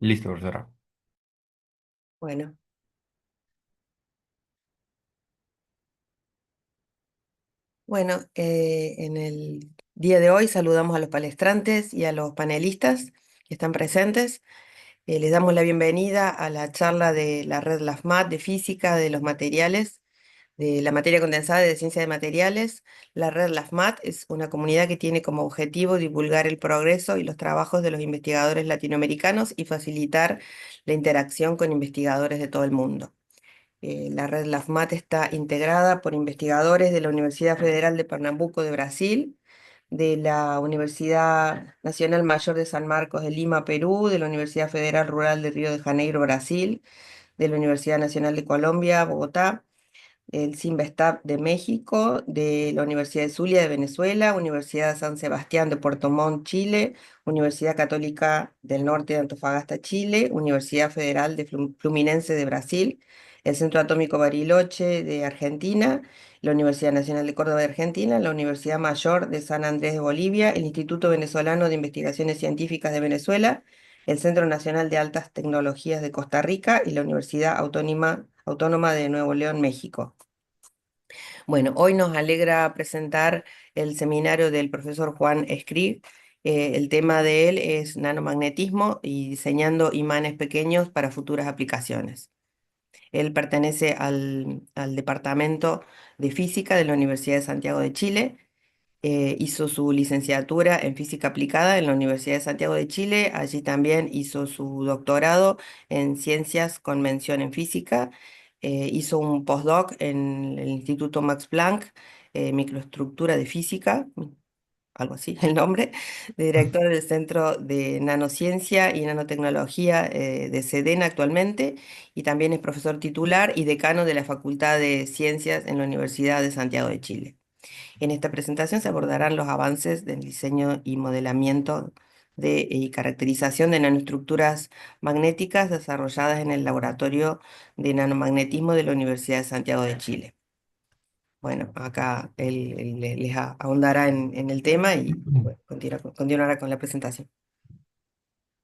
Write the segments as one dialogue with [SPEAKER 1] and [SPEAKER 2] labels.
[SPEAKER 1] Listo, profesora.
[SPEAKER 2] Bueno, en el día de hoy saludamos a los palestrantes y a los panelistas que están presentes. Les damos la bienvenida a la charla de la red LAFMAT de física de los materiales, de la materia condensada de ciencia de materiales. La red LAFMAT es una comunidad que tiene como objetivo divulgar el progreso y los trabajos de los investigadores latinoamericanos y facilitar la interacción con investigadores de todo el mundo. La red LAFMAT está integrada por investigadores de la Universidad Federal de Pernambuco de Brasil, de la Universidad Nacional Mayor de San Marcos de Lima, Perú, de la Universidad Federal Rural de Río de Janeiro, Brasil, de la Universidad Nacional de Colombia, Bogotá, el CIMBESTAB de México, de la Universidad de Zulia de Venezuela, Universidad San Sebastián de Puerto Montt, Chile, Universidad Católica del Norte de Antofagasta, Chile, Universidad Federal de Fluminense de Brasil, el Centro Atómico Bariloche de Argentina, la Universidad Nacional de Córdoba de Argentina, la Universidad Mayor de San Andrés de Bolivia, el Instituto Venezolano de Investigaciones Científicas de Venezuela, el Centro Nacional de Altas Tecnologías de Costa Rica y la Universidad Autónoma de Nuevo León, México. Bueno, hoy nos alegra presentar el seminario del profesor Juan Escrig. El tema de él es nanomagnetismo y diseñando imanes pequeños para futuras aplicaciones. Él pertenece al Departamento de Física de la Universidad de Santiago de Chile. Hizo su licenciatura en física aplicada en la Universidad de Santiago de Chile. Allí también hizo su doctorado en ciencias con mención en física. Hizo un postdoc en el Instituto Max Planck, microestructura de física, algo así el nombre, director del Centro de Nanociencia y Nanotecnología de SEDENA actualmente, y también es profesor titular y decano de la Facultad de Ciencias en la Universidad de Santiago de Chile. En esta presentación se abordarán los avances del diseño y modelamiento y caracterización de nanoestructuras magnéticas desarrolladas en el Laboratorio de Nanomagnetismo de la Universidad de Santiago de Chile. Bueno, acá él les ahondará en el tema y bueno, continuará con la presentación.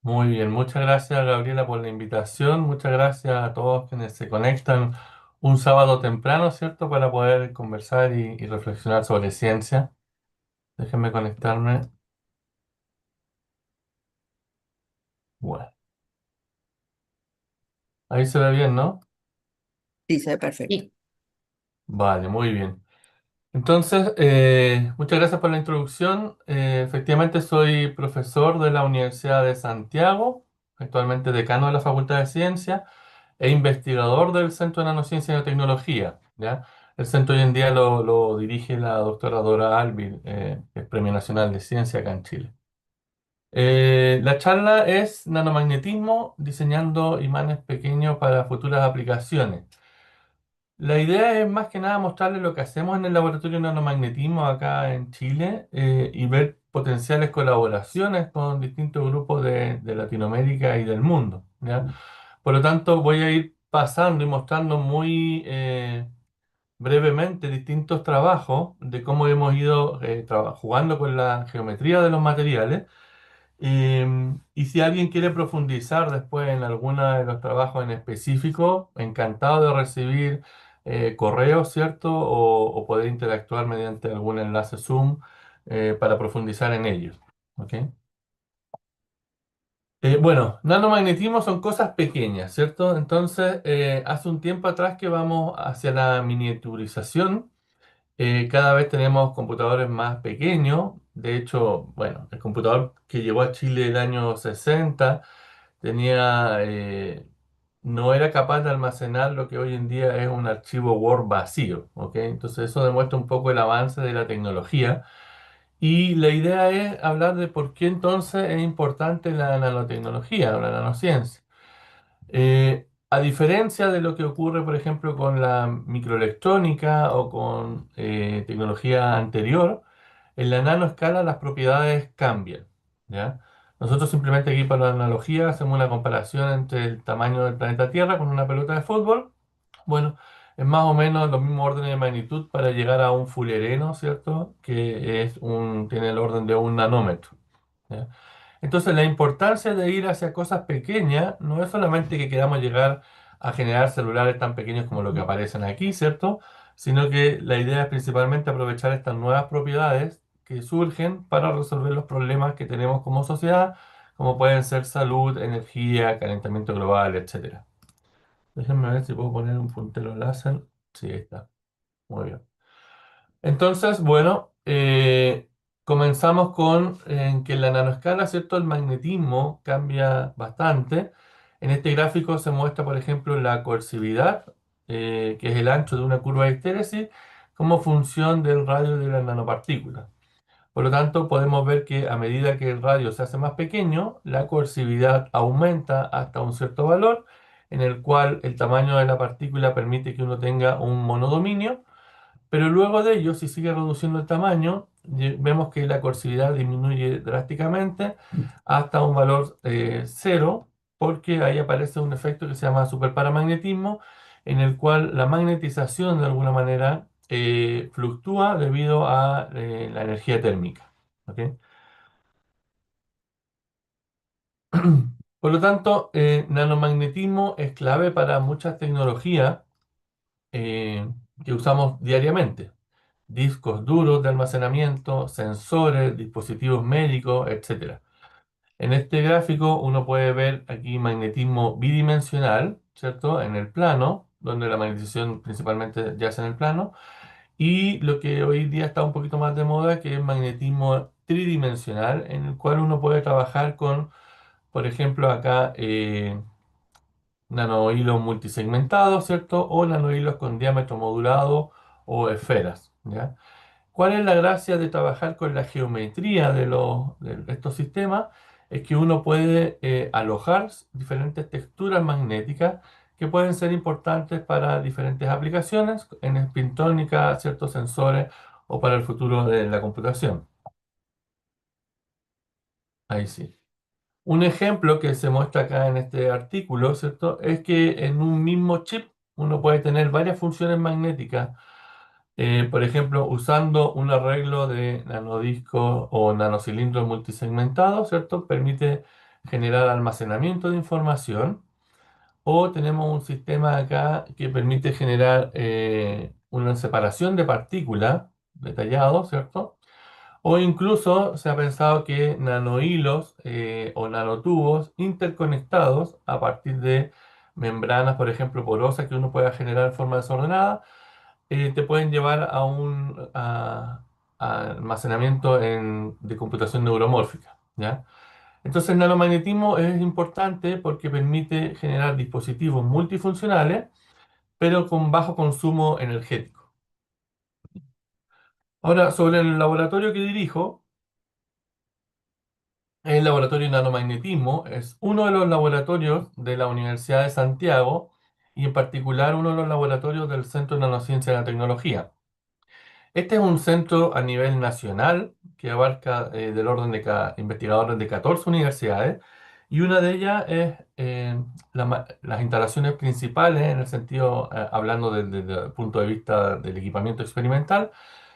[SPEAKER 3] Muy bien, muchas gracias Gabriela por la invitación, muchas gracias a todos quienes se conectan un sábado temprano, ¿cierto? Para poder conversar y reflexionar sobre ciencia. Déjenme conectarme. Bueno, ahí se ve bien, ¿no?
[SPEAKER 2] Sí, se ve perfecto.
[SPEAKER 3] Sí. Vale, muy bien. Entonces, muchas gracias por la introducción. Efectivamente, soy profesor de la Universidad de Santiago, actualmente decano de la Facultad de Ciencias e investigador del Centro de Nanociencia y Nanotecnología, ¿ya? El centro hoy en día lo dirige la doctora Dora Alvil, que es Premio Nacional de Ciencia acá en Chile. La charla es nanomagnetismo, diseñando imanes pequeños para futuras aplicaciones. La idea es más que nada mostrarles lo que hacemos en el laboratorio de nanomagnetismo acá en Chile, y ver potenciales colaboraciones con distintos grupos de Latinoamérica y del mundo, ¿ya? Por lo tanto, voy a ir pasando y mostrando muy brevemente distintos trabajos de cómo hemos ido jugando con la geometría de los materiales. Y si alguien quiere profundizar después en alguno de los trabajos en específico, encantado de recibir correos, ¿cierto? O poder interactuar mediante algún enlace Zoom para profundizar en ellos. ¿Ok? Bueno, nanomagnetismo son cosas pequeñas, ¿cierto? Entonces, hace un tiempo atrás que vamos hacia la miniaturización. Cada vez tenemos computadores más pequeños. De hecho, bueno, el computador que llegó a Chile el año 60 tenía, no era capaz de almacenar lo que hoy en día es un archivo Word vacío, ¿ok? Entonces eso demuestra un poco el avance de la tecnología. Y la idea es hablar de por qué entonces es importante la nanotecnología o la nanociencia. A diferencia de lo que ocurre, por ejemplo, con la microelectrónica o con tecnología anterior, en la nanoescala las propiedades cambian, ¿ya? Nosotros simplemente aquí para la analogía hacemos una comparación entre el tamaño del planeta Tierra con una pelota de fútbol. Bueno, es más o menos los mismos órdenes de magnitud para llegar a un fullereno, ¿cierto? Que tiene el orden de un nanómetro, ¿ya? Entonces, la importancia de ir hacia cosas pequeñas no es solamente que queramos llegar a generar celulares tan pequeños como lo que aparecen aquí, ¿cierto? Sino que la idea es principalmente aprovechar estas nuevas propiedades que surgen para resolver los problemas que tenemos como sociedad, como pueden ser salud, energía, calentamiento global, etcétera. Déjenme ver si puedo poner un puntero láser. Sí, ahí está. Muy bien. Entonces, bueno, comenzamos con que en la nanoescala, ¿cierto? El magnetismo cambia bastante. En este gráfico se muestra, por ejemplo, la coercividad, que es el ancho de una curva de histéresis, como función del radio de la nanopartícula. Por lo tanto, podemos ver que a medida que el radio se hace más pequeño, la coercividad aumenta hasta un cierto valor, en el cual el tamaño de la partícula permite que uno tenga un monodominio, pero luego de ello, si sigue reduciendo el tamaño, vemos que la coercividad disminuye drásticamente hasta un valor cero, porque ahí aparece un efecto que se llama superparamagnetismo, en el cual la magnetización de alguna manera fluctúa debido a la energía térmica. ¿Ok? Por lo tanto, nanomagnetismo es clave para muchas tecnologías eh, que usamos diariamente. Discos duros de almacenamiento, sensores, dispositivos médicos, etcétera. En este gráfico uno puede ver aquí magnetismo bidimensional, ¿cierto? En el plano, donde la magnetización principalmente yace en el plano, y lo que hoy día está un poquito más de moda, que es magnetismo tridimensional, en el cual uno puede trabajar con, por ejemplo, acá nanohilos multisegmentados, ¿cierto? O nanohilos con diámetro modulado o esferas, ¿ya? ¿Cuál es la gracia de trabajar con la geometría de estos sistemas? Es que uno puede alojar diferentes texturas magnéticas que pueden ser importantes para diferentes aplicaciones en espintónica, ciertos sensores o para el futuro de la computación. Ahí sí. Un ejemplo que se muestra acá en este artículo, ¿cierto? Es que en un mismo chip uno puede tener varias funciones magnéticas. Por ejemplo, usando un arreglo de nanodiscos o nanocilindros multisegmentados, ¿cierto? Permite generar almacenamiento de información. O tenemos un sistema acá que permite generar una separación de partículas detallado, ¿cierto? O incluso se ha pensado que nanohilos o nanotubos interconectados a partir de membranas, por ejemplo, porosas que uno pueda generar de forma desordenada, te pueden llevar a almacenamiento de computación neuromórfica, ¿ya? Entonces, el nanomagnetismo es importante porque permite generar dispositivos multifuncionales, pero con bajo consumo energético. Ahora, sobre el laboratorio que dirijo, el laboratorio de nanomagnetismo es uno de los laboratorios de la Universidad de Santiago y en particular uno de los laboratorios del Centro de Nanociencia y la Tecnología. Este es un centro a nivel nacional que abarca del orden de investigadores de 14 universidades y una de ellas es las instalaciones principales en el sentido, hablando desde el punto de vista del equipamiento experimental,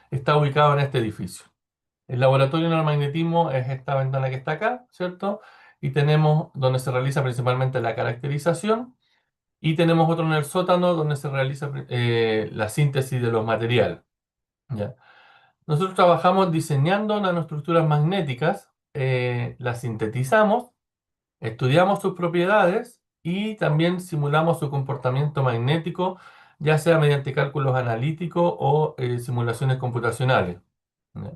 [SPEAKER 3] está ubicado en este edificio. El laboratorio de nanomagnetismo es esta ventana que está acá, ¿cierto? Y tenemos donde se realiza principalmente la caracterización y tenemos otro en el sótano donde se realiza la síntesis de los materiales. ¿Ya? Nosotros trabajamos diseñando nanoestructuras magnéticas, las sintetizamos, estudiamos sus propiedades y también simulamos su comportamiento magnético, ya sea mediante cálculos analíticos o simulaciones computacionales. ¿Ya?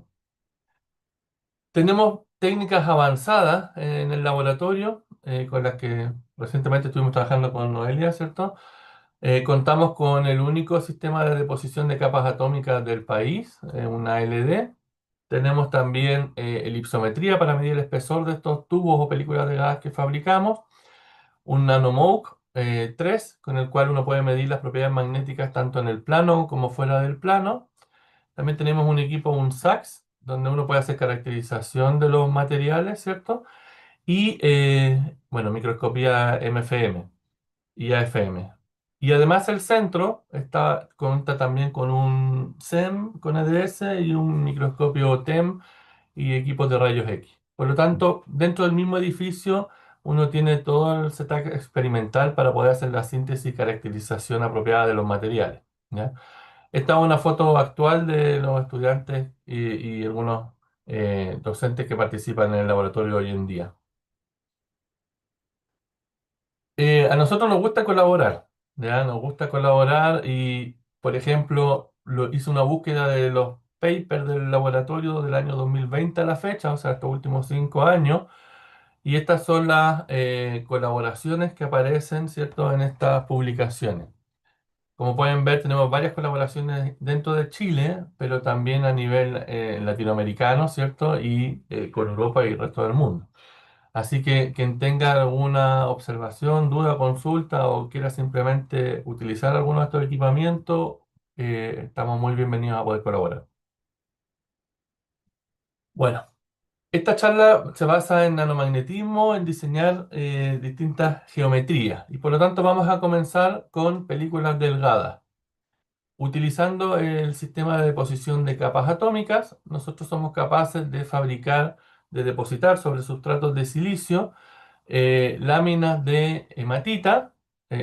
[SPEAKER 3] Tenemos técnicas avanzadas en el laboratorio con las que recientemente estuvimos trabajando con Noelia, ¿cierto? Contamos con el único sistema de deposición de capas atómicas del país, una ALD. Tenemos también elipsometría para medir el espesor de estos tubos o películas de gas que fabricamos. Un NanoMoog 3, con el cual uno puede medir las propiedades magnéticas tanto en el plano como fuera del plano. También tenemos un equipo, un SAX, donde uno puede hacer caracterización de los materiales, ¿cierto? Y, bueno, microscopía MFM y AFM. Y además el centro cuenta también con un SEM con EDS y un microscopio TEM y equipos de rayos X. Por lo tanto, dentro del mismo edificio uno tiene todo el setup experimental para poder hacer la síntesis y caracterización apropiada de los materiales. ¿Ya? Esta es una foto actual de los estudiantes y algunos docentes que participan en el laboratorio hoy en día. A nosotros nos gusta colaborar, ¿ya? Nos gusta colaborar y, por ejemplo, hice una búsqueda de los papers del laboratorio del año 2020 a la fecha, o sea, estos últimos 5 años, y estas son las colaboraciones que aparecen, ¿cierto?, en estas publicaciones. Como pueden ver, tenemos varias colaboraciones dentro de Chile, pero también a nivel latinoamericano, ¿cierto? Y con Europa y el resto del mundo. Así que quien tenga alguna observación, duda, consulta o quiera simplemente utilizar alguno de estos equipamientos, estamos muy bienvenidos a poder colaborar. Bueno, esta charla se basa en nanomagnetismo, en diseñar distintas geometrías y por lo tanto vamos a comenzar con películas delgadas. Utilizando el sistema de deposición de capas atómicas, nosotros somos capaces de fabricar, de depositar sobre sustratos de silicio láminas de hematita,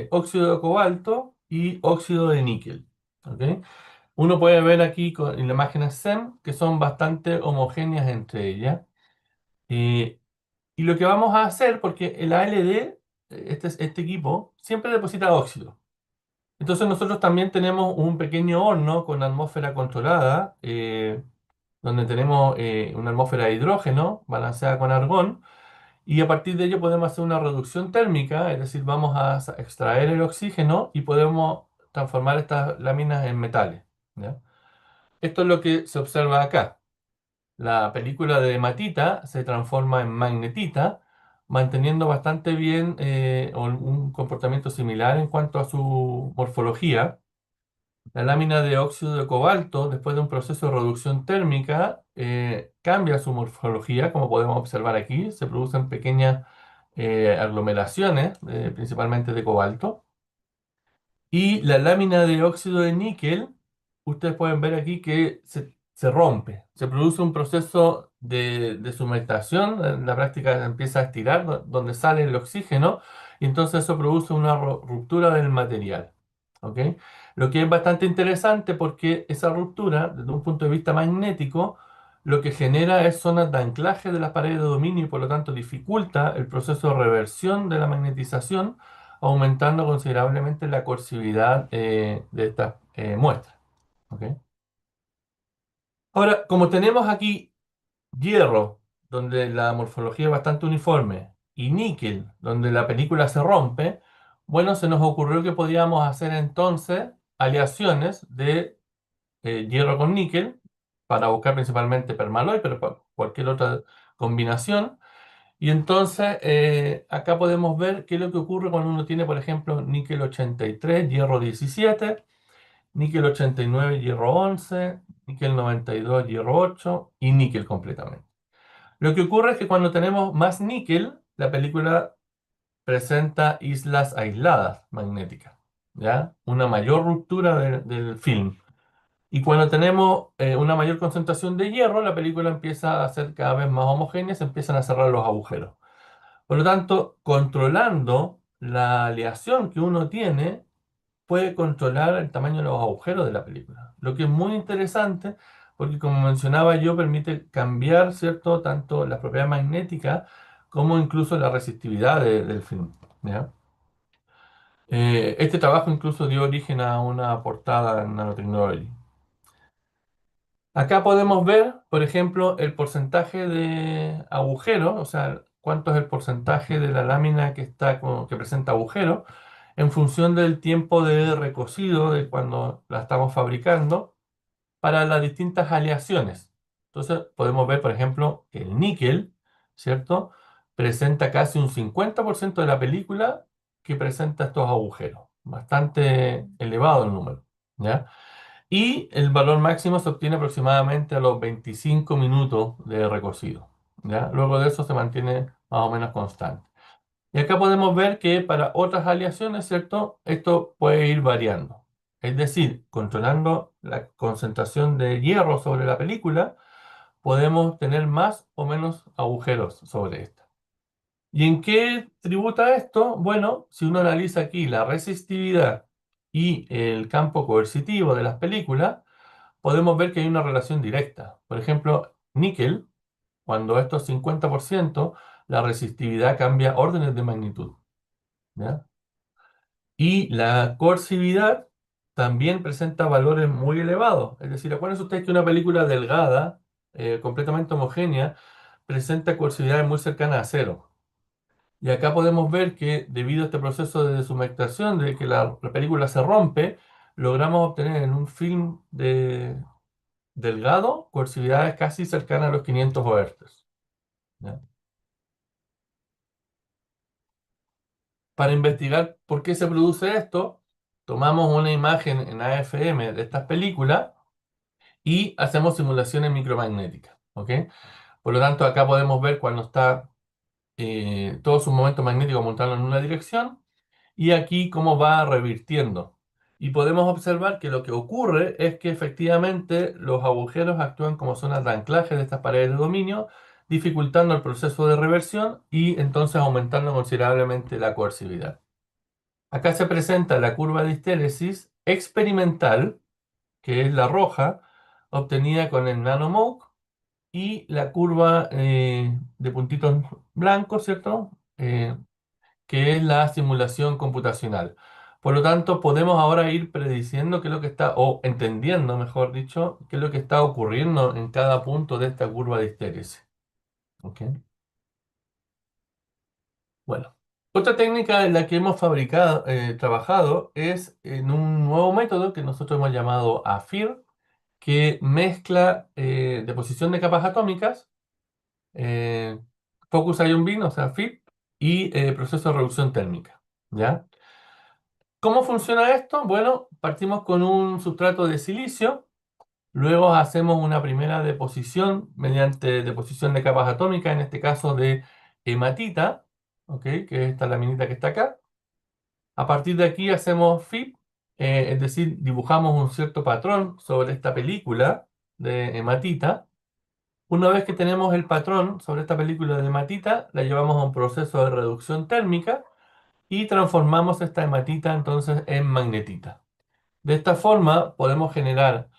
[SPEAKER 3] óxido de cobalto y óxido de níquel. ¿Ok? Uno puede ver aquí en la imagen SEM que son bastante homogéneas entre ellas. Eh, y lo que vamos a hacer, porque el ALD, este equipo, siempre deposita óxido. Entonces nosotros también tenemos un pequeño horno con atmósfera controlada, donde tenemos una atmósfera de hidrógeno balanceada con argón, y a partir de ello podemos hacer una reducción térmica, es decir, vamos a extraer el oxígeno y podemos transformar estas láminas en metales. ¿Ya? Esto es lo que se observa acá. La película de hematita se transforma en magnetita, manteniendo bastante bien un comportamiento similar en cuanto a su morfología. La lámina de óxido de cobalto, después de un proceso de reducción térmica, cambia su morfología, como podemos observar aquí. Se producen pequeñas aglomeraciones, principalmente de cobalto. Y la lámina de óxido de níquel, ustedes pueden ver aquí que se rompe. Se produce un proceso de sumectación, en la práctica se empieza a estirar, donde sale el oxígeno, y entonces eso produce una ruptura del material. ¿Ok? Lo que es bastante interesante porque esa ruptura, desde un punto de vista magnético, lo que genera es zonas de anclaje de las paredes de dominio y por lo tanto dificulta el proceso de reversión de la magnetización aumentando considerablemente la coercividad de estas muestras. ¿Ok? Ahora, como tenemos aquí hierro, donde la morfología es bastante uniforme, y níquel, donde la película se rompe, bueno, se nos ocurrió que podíamos hacer entonces aleaciones de hierro con níquel para buscar principalmente permaloy, pero cualquier otra combinación. Y entonces acá podemos ver qué es lo que ocurre cuando uno tiene, por ejemplo, níquel 83, hierro 17, níquel 89, hierro 11, níquel 92, hierro 8 y níquel completamente. Lo que ocurre es que cuando tenemos más níquel, la película presenta islas aisladas magnéticas, ¿ya? Una mayor ruptura del film. Y cuando tenemos una mayor concentración de hierro, la película empieza a ser cada vez más homogénea, se empiezan a cerrar los agujeros. Por lo tanto, controlando la aleación que uno tiene, puede controlar el tamaño de los agujeros de la película. Lo que es muy interesante, porque como mencionaba yo, permite cambiar, ¿cierto?, tanto las propiedades magnéticas como incluso la resistividad del film. ¿Ya? Este trabajo incluso dio origen a una portada en Nanotechnology. Acá podemos ver, por ejemplo, el porcentaje de agujeros, o sea, cuánto es el porcentaje de la lámina que está que presenta agujeros, en función del tiempo de recocido de cuando la estamos fabricando para las distintas aleaciones. Entonces, podemos ver, por ejemplo, que el níquel, ¿cierto? Presenta casi un 50% de la película que presenta estos agujeros. Bastante elevado el número, ¿ya? Y el valor máximo se obtiene aproximadamente a los 25 minutos de recocido. ¿Ya? Luego de eso se mantiene más o menos constante. Y acá podemos ver que para otras aleaciones, ¿cierto? Esto puede ir variando. Es decir, controlando la concentración de hierro sobre la película, podemos tener más o menos agujeros sobre esta. ¿Y en qué tributa esto? Bueno, si uno analiza aquí la resistividad y el campo coercitivo de las películas, podemos ver que hay una relación directa. Por ejemplo, níquel, cuando esto es 50%, la resistividad cambia órdenes de magnitud. ¿Ya? Y la coercividad también presenta valores muy elevados. Es decir, acuérdense ustedes que una película delgada, completamente homogénea, presenta coercividades muy cercanas a cero. Y acá podemos ver que debido a este proceso de deshumectación, de que la película se rompe, logramos obtener en un film delgado coercividades casi cercanas a los 500 Hz. ¿Ya? Para investigar por qué se produce esto, tomamos una imagen en AFM de estas películas y hacemos simulaciones micromagnéticas. ¿Ok? Por lo tanto, acá podemos ver cuando está todo su momento magnético montado en una dirección y aquí cómo va revirtiendo. Y podemos observar que lo que ocurre es que efectivamente los agujeros actúan como zonas de anclaje de estas paredes de dominio, dificultando el proceso de reversión y entonces aumentando considerablemente la coercividad. Acá se presenta la curva de histéresis experimental, que es la roja, obtenida con el NanoMoog, y la curva de puntitos blancos, ¿cierto? Que es la simulación computacional. Por lo tanto, podemos ahora ir prediciendo qué es lo que está, o entendiendo, mejor dicho, qué es lo que está ocurriendo en cada punto de esta curva de histéresis. ¿Ok? Bueno, otra técnica en la que hemos trabajado es en un nuevo método que nosotros hemos llamado AFIR, que mezcla deposición de capas atómicas, eh, Focus Ion Beam, o sea, FIB, y proceso de reducción térmica. ¿Ya? ¿Cómo funciona esto? Bueno, partimos con un sustrato de silicio, luego hacemos una primera deposición mediante deposición de capas atómicas, en este caso de hematita, ¿ok? Que es esta laminita que está acá. A partir de aquí hacemos FIB, es decir, dibujamos un cierto patrón sobre esta película de hematita. Una vez que tenemos el patrón sobre esta película de hematita, la llevamos a un proceso de reducción térmica y transformamos esta hematita entonces en magnetita. De esta forma podemos generar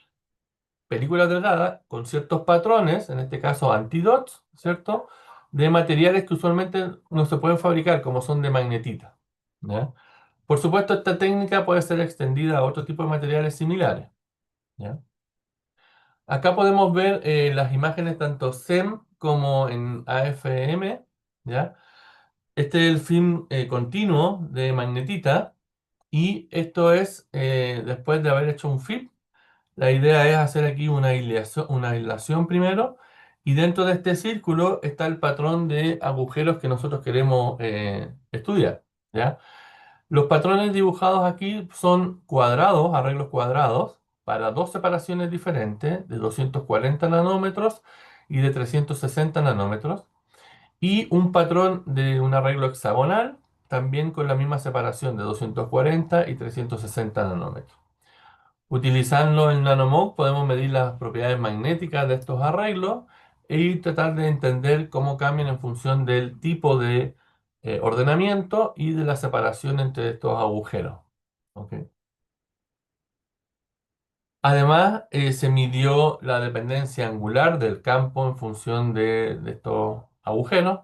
[SPEAKER 3] películas delgadas con ciertos patrones, en este caso antidots, ¿cierto? De materiales que usualmente no se pueden fabricar, como son de magnetita. ¿Ya? Por supuesto, esta técnica puede ser extendida a otro tipo de materiales similares. ¿Ya? Acá podemos ver las imágenes tanto SEM como en AFM. ¿Ya? Este es el film continuo de magnetita y esto es después de haber hecho un film. La idea es hacer aquí una aislación primero y dentro de este círculo está el patrón de agujeros que nosotros queremos estudiar. ¿Ya? Los patrones dibujados aquí son cuadrados, arreglos cuadrados, para dos separaciones diferentes de 240 nanómetros y de 360 nanómetros, y un patrón de un arreglo hexagonal, también con la misma separación de 240 y 360 nanómetros. Utilizando el NanoMoog podemos medir las propiedades magnéticas de estos arreglos y tratar de entender cómo cambian en función del tipo de ordenamiento y de la separación entre estos agujeros. ¿Ok? Además, se midió la dependencia angular del campo en función de estos agujeros.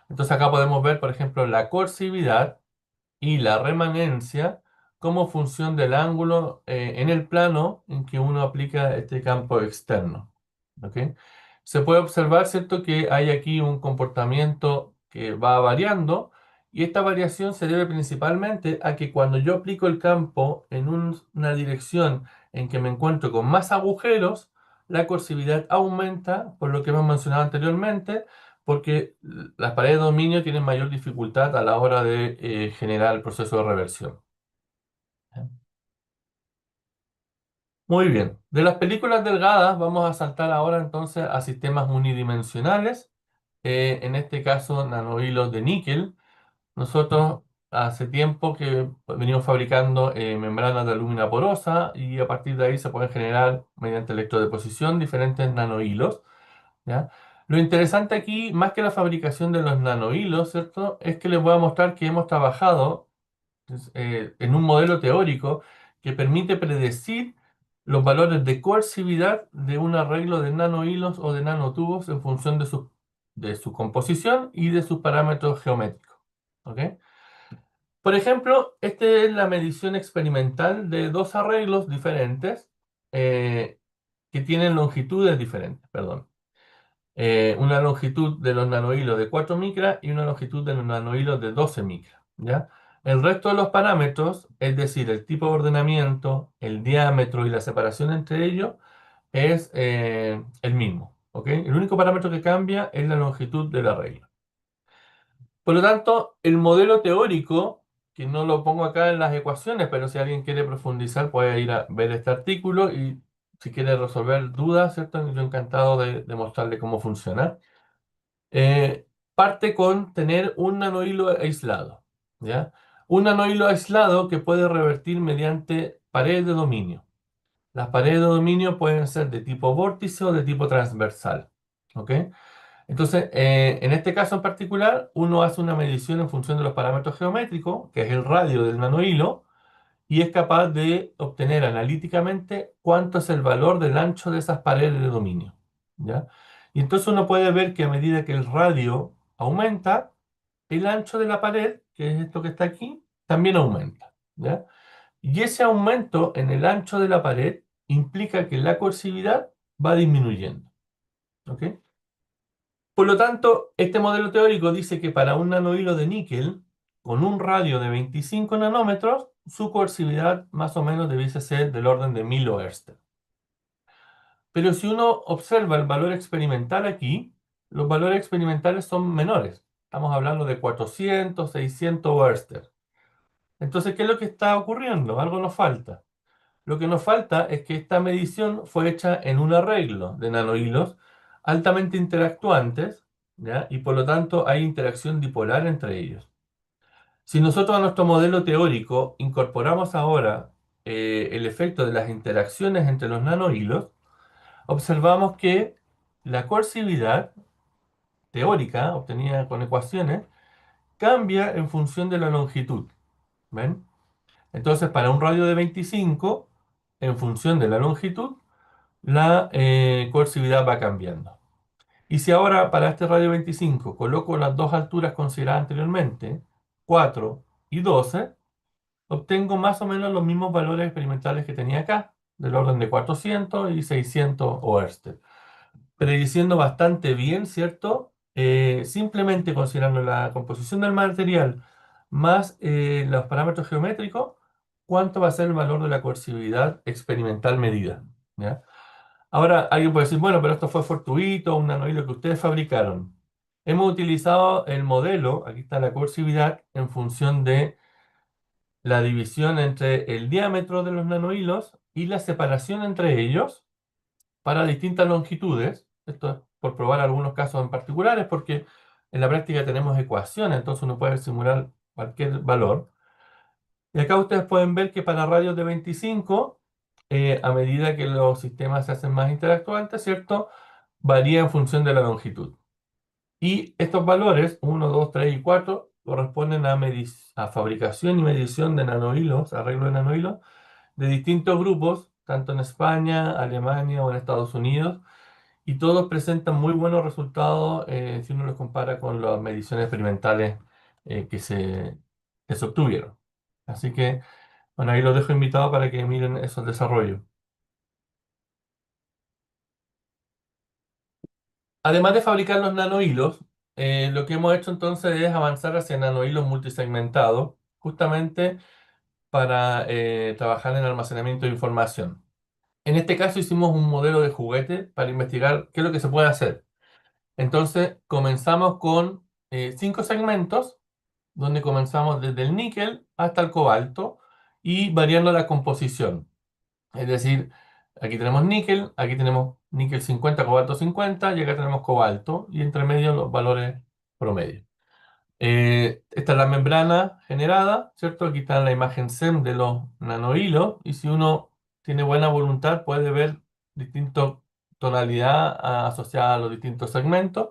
[SPEAKER 3] Entonces acá podemos ver, por ejemplo, la coercividad y la remanencia como función del ángulo en el plano en que uno aplica este campo externo. ¿Ok? Se puede observar, ¿cierto?, que hay aquí un comportamiento que va variando y esta variación se debe principalmente a que cuando yo aplico el campo en una dirección en que me encuentro con más agujeros, la coercividad aumenta, por lo que hemos mencionado anteriormente, porque las paredes de dominio tienen mayor dificultad a la hora de generar el proceso de reversión. Muy bien. De las películas delgadas vamos a saltar ahora entonces a sistemas unidimensionales, en este caso nanohilos de níquel. Nosotros hace tiempo que venimos fabricando membranas de alúmina porosa y a partir de ahí se pueden generar mediante electrodeposición diferentes nanohilos. ¿Ya? Lo interesante aquí, más que la fabricación de los nanohilos, ¿cierto? Es que les voy a mostrar que hemos trabajado en un modelo teórico que permite predecir los valores de coercividad de un arreglo de nanohilos o de nanotubos en función de su composición y de sus parámetros geométricos. ¿Ok? Por ejemplo, esta es la medición experimental de dos arreglos diferentes eh, que tienen longitudes diferentes, perdón. Una longitud de los nanohilos de 4 micras y una longitud de los nanohilos de 12 micras, ¿ya? El resto de los parámetros, es decir, el tipo de ordenamiento, el diámetro y la separación entre ellos, es el mismo, ¿ok? El único parámetro que cambia es la longitud de la regla. Por lo tanto, el modelo teórico, que no lo pongo acá en las ecuaciones, pero si alguien quiere profundizar puede ir a ver este artículo y si quiere resolver dudas, ¿cierto? Yo encantado de mostrarle cómo funciona. Parte con tener un nanohilo aislado, ¿ya? Un nanohilo aislado que puede revertir mediante paredes de dominio. Las paredes de dominio pueden ser de tipo vórtice o de tipo transversal, ¿ok? Entonces, en este caso en particular, uno hace una medición en función de los parámetros geométricos, que es el radio del nanohilo, y es capaz de obtener analíticamente cuánto es el valor del ancho de esas paredes de dominio, ¿ya? Y entonces uno puede ver que a medida que el radio aumenta, el ancho de la pared, que es esto que está aquí, también aumenta, ¿ya? Y ese aumento en el ancho de la pared implica que la coercividad va disminuyendo, ¿ok? Por lo tanto, este modelo teórico dice que para un nanohilo de níquel, con un radio de 25 nanómetros, su coercividad más o menos debiese ser del orden de 1000 Oersted. Pero si uno observa el valor experimental aquí, los valores experimentales son menores. Estamos hablando de 400, 600 Oersted. Entonces, ¿qué es lo que está ocurriendo? Algo nos falta. Lo que nos falta es que esta medición fue hecha en un arreglo de nanohilos altamente interactuantes, ¿ya? Y por lo tanto hay interacción dipolar entre ellos. Si nosotros a nuestro modelo teórico incorporamos ahora el efecto de las interacciones entre los nanohilos, observamos que la coercividad teórica, obtenida con ecuaciones, cambia en función de la longitud. ¿Ven? Entonces, para un radio de 25, en función de la longitud, la coercividad va cambiando. Y si ahora para este radio 25 coloco las dos alturas consideradas anteriormente, 4 y 12, obtengo más o menos los mismos valores experimentales que tenía acá, del orden de 400 y 600 Oersted. Prediciendo bastante bien, ¿cierto? Simplemente considerando la composición del material más los parámetros geométricos, cuánto va a ser el valor de la coercividad experimental medida, ¿ya? Ahora, alguien puede decir, bueno, pero esto fue fortuito, un nanohilo que ustedes fabricaron. Hemos utilizado el modelo, aquí está la coercividad, en función de la división entre el diámetro de los nanohilos y la separación entre ellos para distintas longitudes. Esto es por probar algunos casos en particulares, porque en la práctica tenemos ecuaciones, entonces uno puede simular cualquier valor. Y acá ustedes pueden ver que para radios de 25, a medida que los sistemas se hacen más interactuantes, ¿cierto? Varía en función de la longitud. Y estos valores, 1, 2, 3 y 4, corresponden a fabricación y medición de nanohilos, arreglo de nanohilos, de distintos grupos, tanto en España, Alemania o en Estados Unidos, y todos presentan muy buenos resultados si uno los compara con las mediciones experimentales que se obtuvieron. Así que, bueno, ahí los dejo invitados para que miren esos desarrollos. Además de fabricar los nanohilos, lo que hemos hecho entonces es avanzar hacia nanohilos multisegmentados, justamente para trabajar en almacenamiento de información. En este caso hicimos un modelo de juguete para investigar qué es lo que se puede hacer. Entonces comenzamos con 5 segmentos, donde comenzamos desde el níquel hasta el cobalto y variando la composición. Es decir, aquí tenemos níquel, aquí tenemos níquel 50, cobalto 50 y acá tenemos cobalto y entre medio los valores promedio. Esta es la membrana generada, ¿cierto? Aquí está la imagen SEM de los nanohilos y si uno tiene buena voluntad puede ver distintos tonalidad asociada a los distintos segmentos.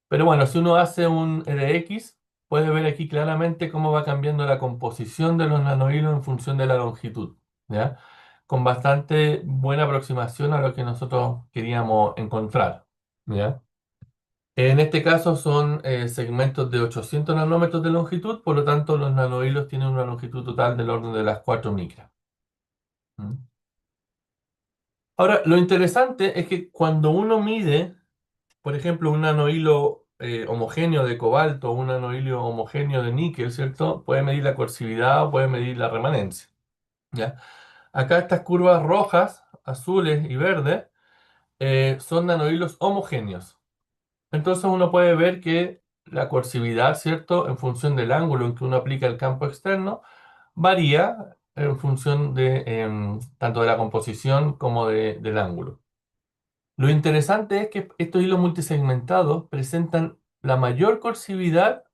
[SPEAKER 3] Pero bueno, si uno hace un EDX, puede ver aquí claramente cómo va cambiando la composición de los nanohilos en función de la longitud, ¿ya? Con bastante buena aproximación a lo que nosotros queríamos encontrar, ¿ya? En este caso son segmentos de 800 nanómetros de longitud, por lo tanto los nanohilos tienen una longitud total del orden de las 4 micras. ¿Mm? Ahora, lo interesante es que cuando uno mide, por ejemplo, un nanohilo homogéneo de cobalto o un nanohilo homogéneo de níquel, ¿cierto? Puede medir la coercividad o puede medir la remanencia, ¿ya? Acá estas curvas rojas, azules y verdes son nanohilos homogéneos. Entonces uno puede ver que la coercividad, ¿cierto? En función del ángulo en que uno aplica el campo externo, varía en función de tanto de la composición como del ángulo. Lo interesante es que estos hilos multisegmentados presentan la mayor coercividad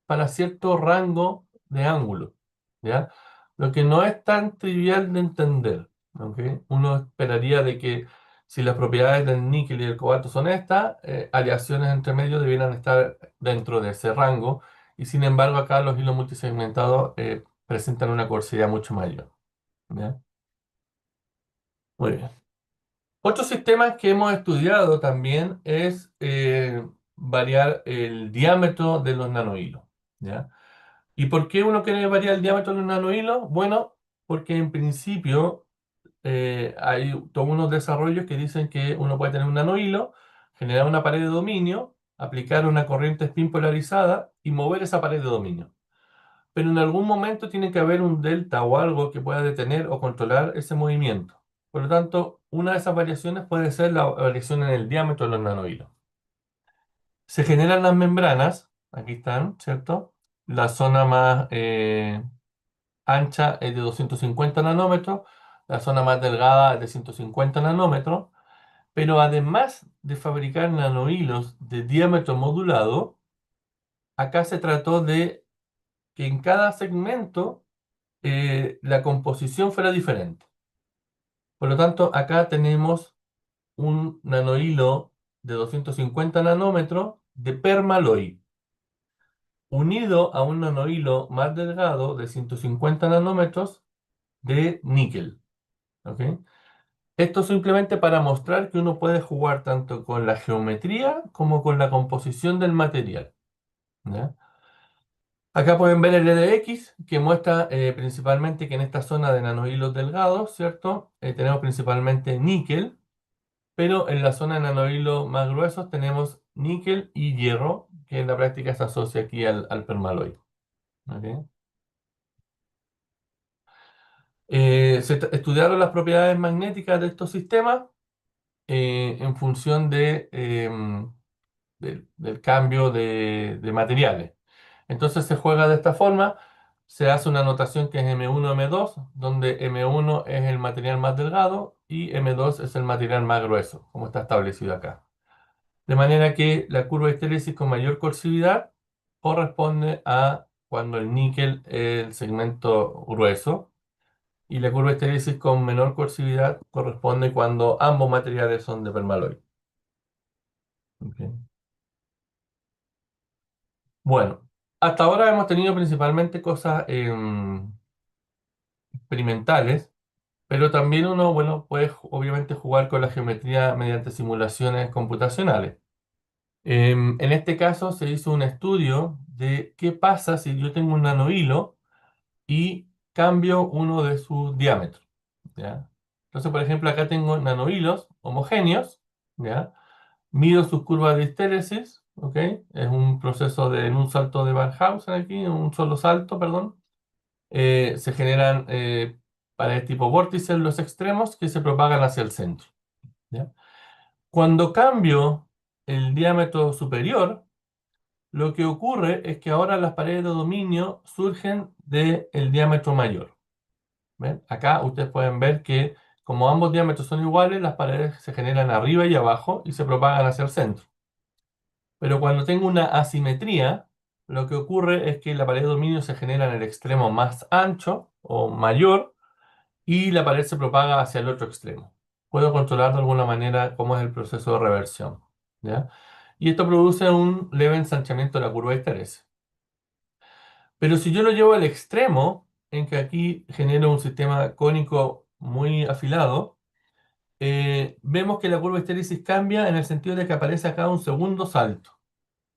[SPEAKER 3] para cierto rango de ángulo, ¿ya? Lo que no es tan trivial de entender, ¿ok? Uno esperaría de que si las propiedades del níquel y del cobalto son estas, aleaciones entre medios debieran estar dentro de ese rango, y sin embargo acá los hilos multisegmentados presentan una coercividad mucho mayor, ¿ya? Muy bien. Otro sistema que hemos estudiado también es variar el diámetro de los nanohilos, ¿ya? ¿Y por qué uno quiere variar el diámetro de los nanohilos? Bueno, porque en principio hay todos unos desarrollos que dicen que uno puede tener un nanohilo, generar una pared de dominio, aplicar una corriente spin polarizada y mover esa pared de dominio. Pero en algún momento tiene que haber un delta o algo que pueda detener o controlar ese movimiento. Por lo tanto, una de esas variaciones puede ser la variación en el diámetro de los nanohilos. Se generan las membranas, aquí están, ¿cierto? La zona más ancha es de 250 nanómetros, la zona más delgada es de 150 nanómetros, pero además de fabricar nanohilos de diámetro modulado, acá se trató de que en cada segmento la composición fuera diferente. Por lo tanto, acá tenemos un nanohilo de 250 nanómetros de permaloy, unido a un nanohilo más delgado de 150 nanómetros de níquel. ¿Ok? Esto simplemente para mostrar que uno puede jugar tanto con la geometría como con la composición del material, ¿ya? Acá pueden ver el EDX que muestra principalmente que en esta zona de nanohilos delgados, ¿cierto? Tenemos principalmente níquel, pero en la zona de nanohilos más gruesos tenemos níquel y hierro, que en la práctica se asocia aquí al permaloy. ¿Ok? Estudiaron las propiedades magnéticas de estos sistemas en función del cambio de materiales. Entonces se juega de esta forma, se hace una notación que es M1, M2, donde M1 es el material más delgado y M2 es el material más grueso, como está establecido acá. De manera que la curva de histéresis con mayor coercividad corresponde a cuando el níquel es el segmento grueso y la curva de histéresis con menor coercividad corresponde cuando ambos materiales son de permaloy. Ok. Bueno, hasta ahora hemos tenido principalmente cosas experimentales, pero también uno, bueno, puede obviamente jugar con la geometría mediante simulaciones computacionales. En este caso se hizo un estudio de qué pasa si yo tengo un nanohilo y cambio uno de sus diámetros, ¿ya? Entonces, por ejemplo, acá tengo nanohilos homogéneos, ¿ya? Mido sus curvas de histéresis, ¿ok? Es un proceso en un salto de Barkhausen aquí, en un solo salto, perdón. Se generan paredes tipo vórtices en los extremos que se propagan hacia el centro, ¿ya? Cuando cambio el diámetro superior, lo que ocurre es que ahora las paredes de dominio surgen del diámetro mayor. ¿Ven? Acá ustedes pueden ver que como ambos diámetros son iguales, las paredes se generan arriba y abajo y se propagan hacia el centro. Pero cuando tengo una asimetría, lo que ocurre es que la pared de dominio se genera en el extremo más ancho o mayor y la pared se propaga hacia el otro extremo. puedo controlar de alguna manera cómo es el proceso de reversión, ¿ya? Y esto produce un leve ensanchamiento de la curva de Histéresi. Pero si yo lo llevo al extremo, en que aquí genero un sistema cónico muy afilado, vemos que la curva de Histéresi cambia en el sentido de que aparece acá un segundo salto,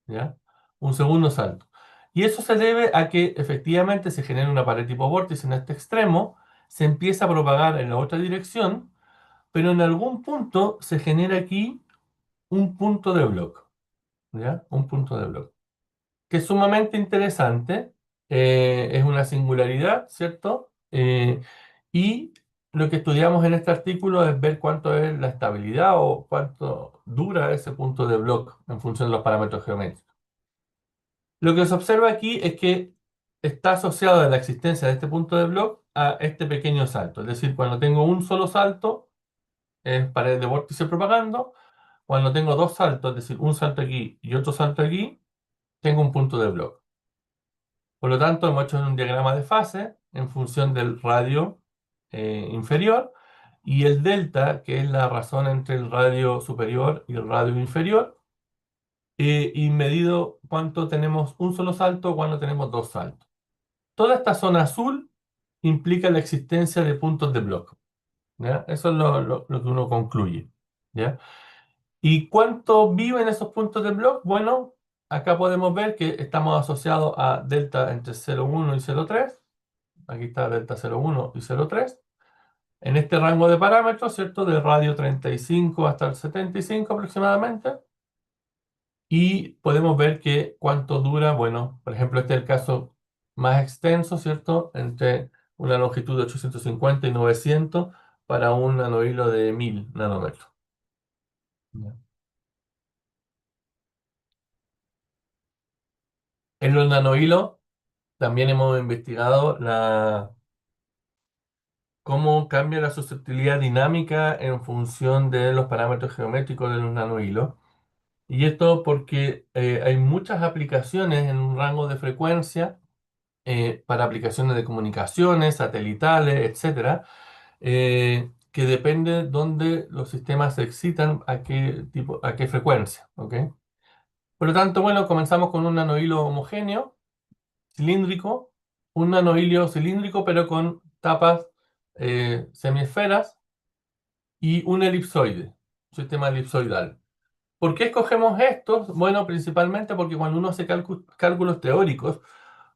[SPEAKER 3] ¿ya? Un segundo salto. Y eso se debe a que efectivamente se genera una pared tipo vórtice en este extremo, se empieza a propagar en la otra dirección, pero en algún punto se genera aquí un punto de bloque, ¿ya? Un punto de bloque, que es sumamente interesante, es una singularidad, ¿cierto? Y lo que estudiamos en este artículo es ver cuánto es la estabilidad o cuánto dura ese punto de bloque en función de los parámetros geométricos. Lo que se observa aquí es que está asociado a la existencia de este punto de bloque a este pequeño salto. Es decir, cuando tengo un solo salto, es pared de vórtice propagando. Cuando tengo dos saltos, es decir, un salto aquí y otro salto aquí, tengo un punto de bloque. Por lo tanto, hemos hecho un diagrama de fase en función del radio inferior y el delta, que es la razón entre el radio superior y el radio inferior, y medido cuánto tenemos un solo salto o cuándo tenemos dos saltos. Toda esta zona azul implica la existencia de puntos de bloque, ¿ya? Eso es lo que uno concluye, ¿ya? ¿Y cuánto viven esos puntos de bloque? Bueno, acá podemos ver que estamos asociados a delta entre 0,1 y 0,3. Aquí está delta 0,1 y 0,3. En este rango de parámetros, ¿cierto? De radio 35 hasta el 75 aproximadamente. Y podemos ver que cuánto dura, bueno, por ejemplo, este es el caso más extenso, ¿cierto? Entre una longitud de 850 y 900 para un nanohilo de 1000 nanómetros. Ya. En los nanohilos también hemos investigado cómo cambia la susceptibilidad dinámica en función de los parámetros geométricos de los nanohilos. Y esto porque hay muchas aplicaciones en un rango de frecuencia para aplicaciones de comunicaciones, satelitales, etcétera, que depende dónde los sistemas se excitan, a qué tipo, a qué frecuencia, ¿ok? Por lo tanto, bueno, comenzamos con un nanohilo homogéneo, cilíndrico, un nanohilo cilíndrico, pero con tapas semiesferas y un elipsoide, un sistema elipsoidal. ¿Por qué escogemos estos? Bueno, principalmente porque cuando uno hace cálculos teóricos,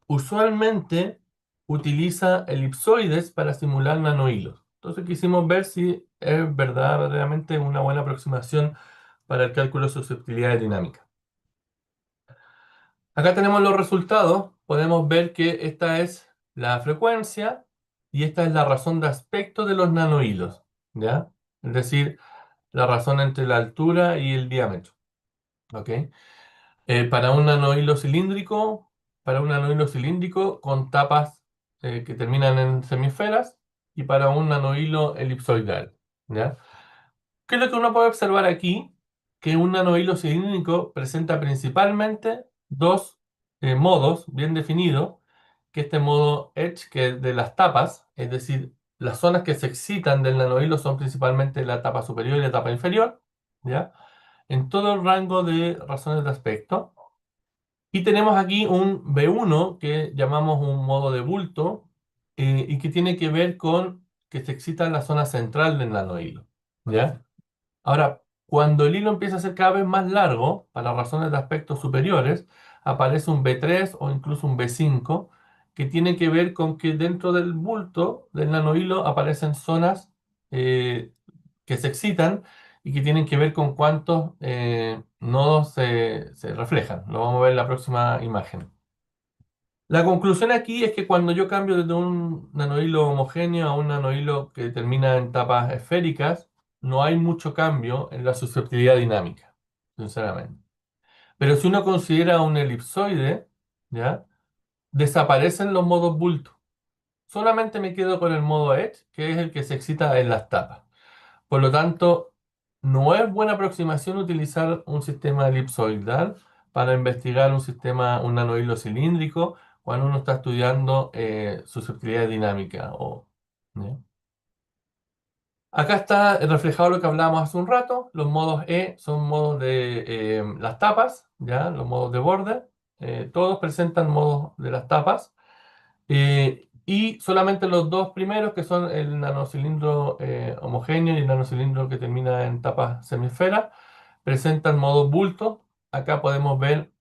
[SPEAKER 3] usualmente utiliza elipsoides para simular nanohilos. Entonces quisimos ver si es verdaderamente una buena aproximación para el cálculo de susceptibilidad dinámica. Acá tenemos los resultados. Podemos ver que esta es la frecuencia y esta es la razón de aspecto de los nanohilos, ¿ya? Es decir, la razón entre la altura y el diámetro, ¿ok? Para un nanohilo cilíndrico, para un nanohilo cilíndrico con tapas que terminan en semisferas y para un nanohilo elipsoidal, ¿ya? ¿Qué es lo que uno puede observar aquí? Que un nanohilo cilíndrico presenta principalmente dos modos bien definidos, que este modo edge, que es de las tapas, es decir, las zonas que se excitan del nanohilo son principalmente la tapa superior y la tapa inferior, ¿ya? En todo el rango de razones de aspecto. Y tenemos aquí un B1 que llamamos un modo de bulto y que tiene que ver con que se excita en la zona central del nanohilo, ¿ya? Ahora, cuando el hilo empieza a ser cada vez más largo, para razones de aspectos superiores, aparece un B3 o incluso un B5 que tiene que ver con que dentro del bulto del nanohilo aparecen zonas eh, que se excitan y que tienen que ver con cuántos nodos se reflejan. Lo vamos a ver en la próxima imagen. La conclusión aquí es que cuando yo cambio desde un nanohilo homogéneo a un nanohilo que termina en tapas esféricas, no hay mucho cambio en la susceptibilidad dinámica, sinceramente. Pero si uno considera un elipsoide, ¿ya? Desaparecen los modos bulto. Solamente me quedo con el modo edge, que es el que se excita en las tapas. Por lo tanto, no es buena aproximación utilizar un sistema elipsoidal para investigar un sistema, un nanohilo cilíndrico, cuando uno está estudiando susceptibilidad dinámica. ¿Ya? Acá está reflejado lo que hablábamos hace un rato. Los modos E son modos de las tapas, ¿ya? Los modos de borde. Todos presentan modos de las tapas. Y solamente los dos primeros, que son el nanocilindro homogéneo y el nanocilindro que termina en tapa semisfera, presentan modo bulto. Acá podemos ver,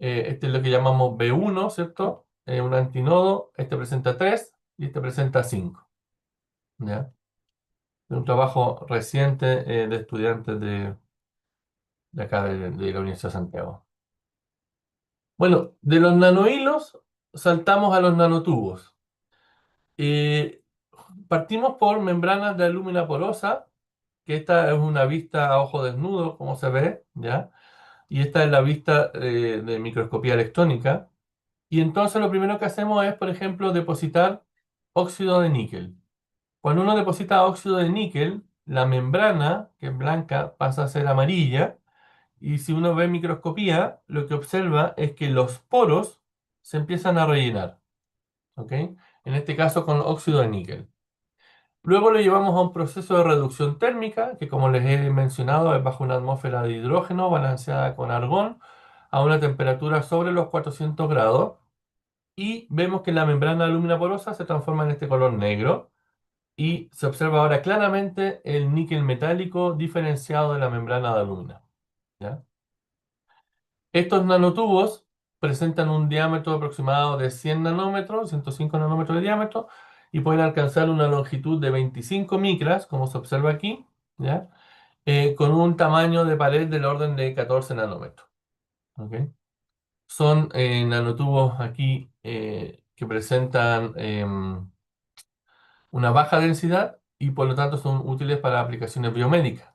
[SPEAKER 3] este es lo que llamamos B1, ¿cierto? Un antinodo. Este presenta 3 y este presenta 5. ¿Ya? De un trabajo reciente de estudiantes de acá de la Universidad de Santiago. Bueno, de los nanohilos saltamos a los nanotubos. Eh, Partimos por membranas de alúmina porosa, que esta es una vista a ojo desnudo, como se ve, ¿ya? Y esta es la vista de microscopía electrónica. Y entonces lo primero que hacemos es, por ejemplo, depositar óxido de níquel. Cuando uno deposita óxido de níquel, la membrana, que es blanca, pasa a ser amarilla. Y si uno ve microscopía, lo que observa es que los poros se empiezan a rellenar, ¿ok? En este caso con óxido de níquel. Luego lo llevamos a un proceso de reducción térmica, que como les he mencionado es bajo una atmósfera de hidrógeno balanceada con argón a una temperatura sobre los 400 grados. Y vemos que la membrana alúmina porosa se transforma en este color negro. Y se observa ahora claramente el níquel metálico diferenciado de la membrana de alumina, ¿ya? Estos nanotubos presentan un diámetro aproximado de 100 nanómetros, 105 nanómetros de diámetro, y pueden alcanzar una longitud de 25 micras, como se observa aquí, ¿ya? Con un tamaño de pared del orden de 14 nanómetros. ¿Ok? Son nanotubos aquí que presentan una baja densidad y por lo tanto son útiles para aplicaciones biomédicas.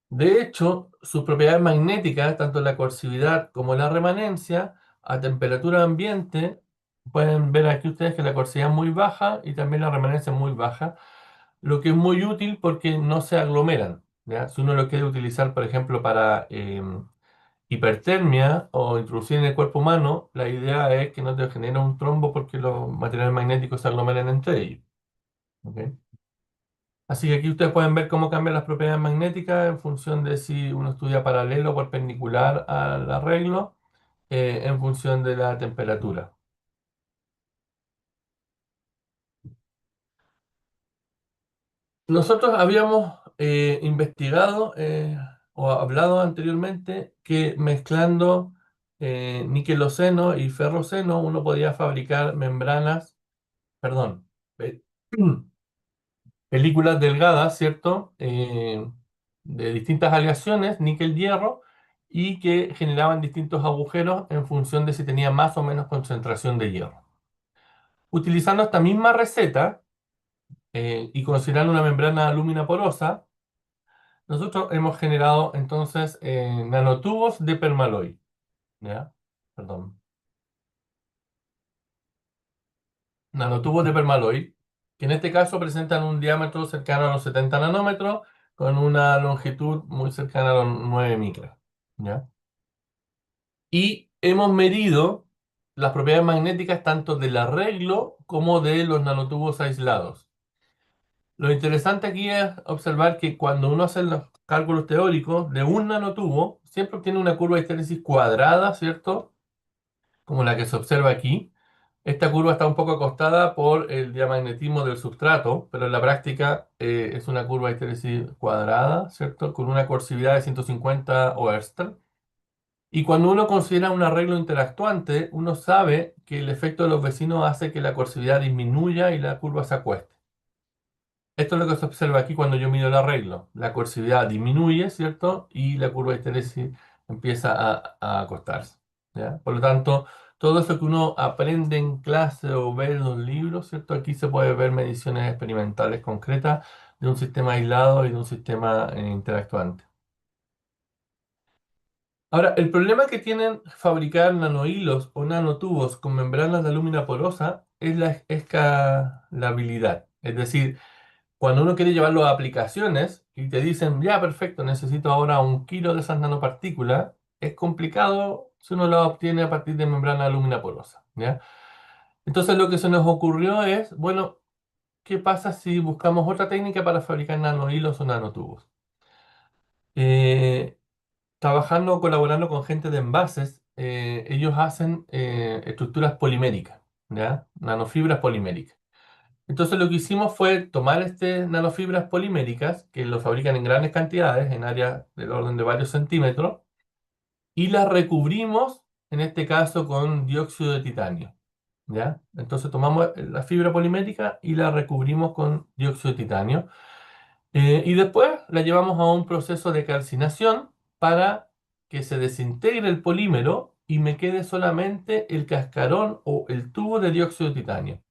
[SPEAKER 3] De hecho, sus propiedades magnéticas, tanto la coercividad como la remanencia, a temperatura ambiente, pueden ver aquí ustedes que la coercividad es muy baja y también la remanencia es muy baja, lo que es muy útil porque no se aglomeran, ¿ya? Si uno lo quiere utilizar, por ejemplo, para hipertermia o introducir en el cuerpo humano, la idea es que no te genere un trombo porque los materiales magnéticos se aglomeran entre ellos. ¿Ok? Así que aquí ustedes pueden ver cómo cambian las propiedades magnéticas en función de si uno estudia paralelo o perpendicular al arreglo, en función de la temperatura. Nosotros habíamos investigado o hablado anteriormente que mezclando niqueloceno y ferroceno uno podía fabricar membranas, perdón, pe- películas delgadas, ¿cierto? De distintas aleaciones, níquel-hierro, y que generaban distintos agujeros en función de si tenía más o menos concentración de hierro. Utilizando esta misma receta y considerando una membrana alúmina porosa, nosotros hemos generado entonces nanotubos de permaloy, ¿ya? Perdón. Nanotubos de permaloy, que en este caso presentan un diámetro cercano a los 70 nanómetros con una longitud muy cercana a los 9 micras, ¿ya? Y hemos medido las propiedades magnéticas tanto del arreglo como de los nanotubos aislados. Lo interesante aquí es observar que cuando uno hace los cálculos teóricos de un nanotubo, siempre obtiene una curva de histéresis cuadrada, ¿cierto? Como la que se observa aquí. Esta curva está un poco acostada por el diamagnetismo del sustrato, pero en la práctica es una curva de histéresis cuadrada, ¿cierto? Con una coercividad de 150 Oersted. Y cuando uno considera un arreglo interactuante, uno sabe que el efecto de los vecinos hace que la coercividad disminuya y la curva se acueste. Esto es lo que se observa aquí cuando yo mido el arreglo. La coercividad disminuye, ¿cierto? Y la curva de Hiteres empieza a acostarse, ¿ya? Por lo tanto, todo eso que uno aprende en clase o ve en los libros, ¿cierto? Aquí se puede ver mediciones experimentales concretas de un sistema aislado y de un sistema interactuante. Ahora, el problema que tienen fabricar nanohilos o nanotubos con membranas de alúmina porosa es la escalabilidad. Es decir, cuando uno quiere llevarlo a aplicaciones y te dicen, ya, perfecto, necesito ahora 1 kilo de esas nanopartículas, es complicado si uno lo obtiene a partir de membrana de alúmina porosa, ¿ya? Entonces lo que se nos ocurrió es, bueno, qué pasa si buscamos otra técnica para fabricar nanohilos o nanotubos. Eh, Trabajando, colaborando con gente de envases, ellos hacen estructuras poliméricas, ¿ya? Nanofibras poliméricas. Entonces lo que hicimos fue tomar este nanofibras poliméricas, que lo fabrican en grandes cantidades, en áreas del orden de varios centímetros, y las recubrimos, en este caso, con dióxido de titanio, ¿ya? Entonces tomamos la fibra polimérica y la recubrimos con dióxido de titanio. Y después la llevamos a un proceso de calcinación para que se desintegre el polímero y me quede solamente el cascarón o el tubo de dióxido de titanio.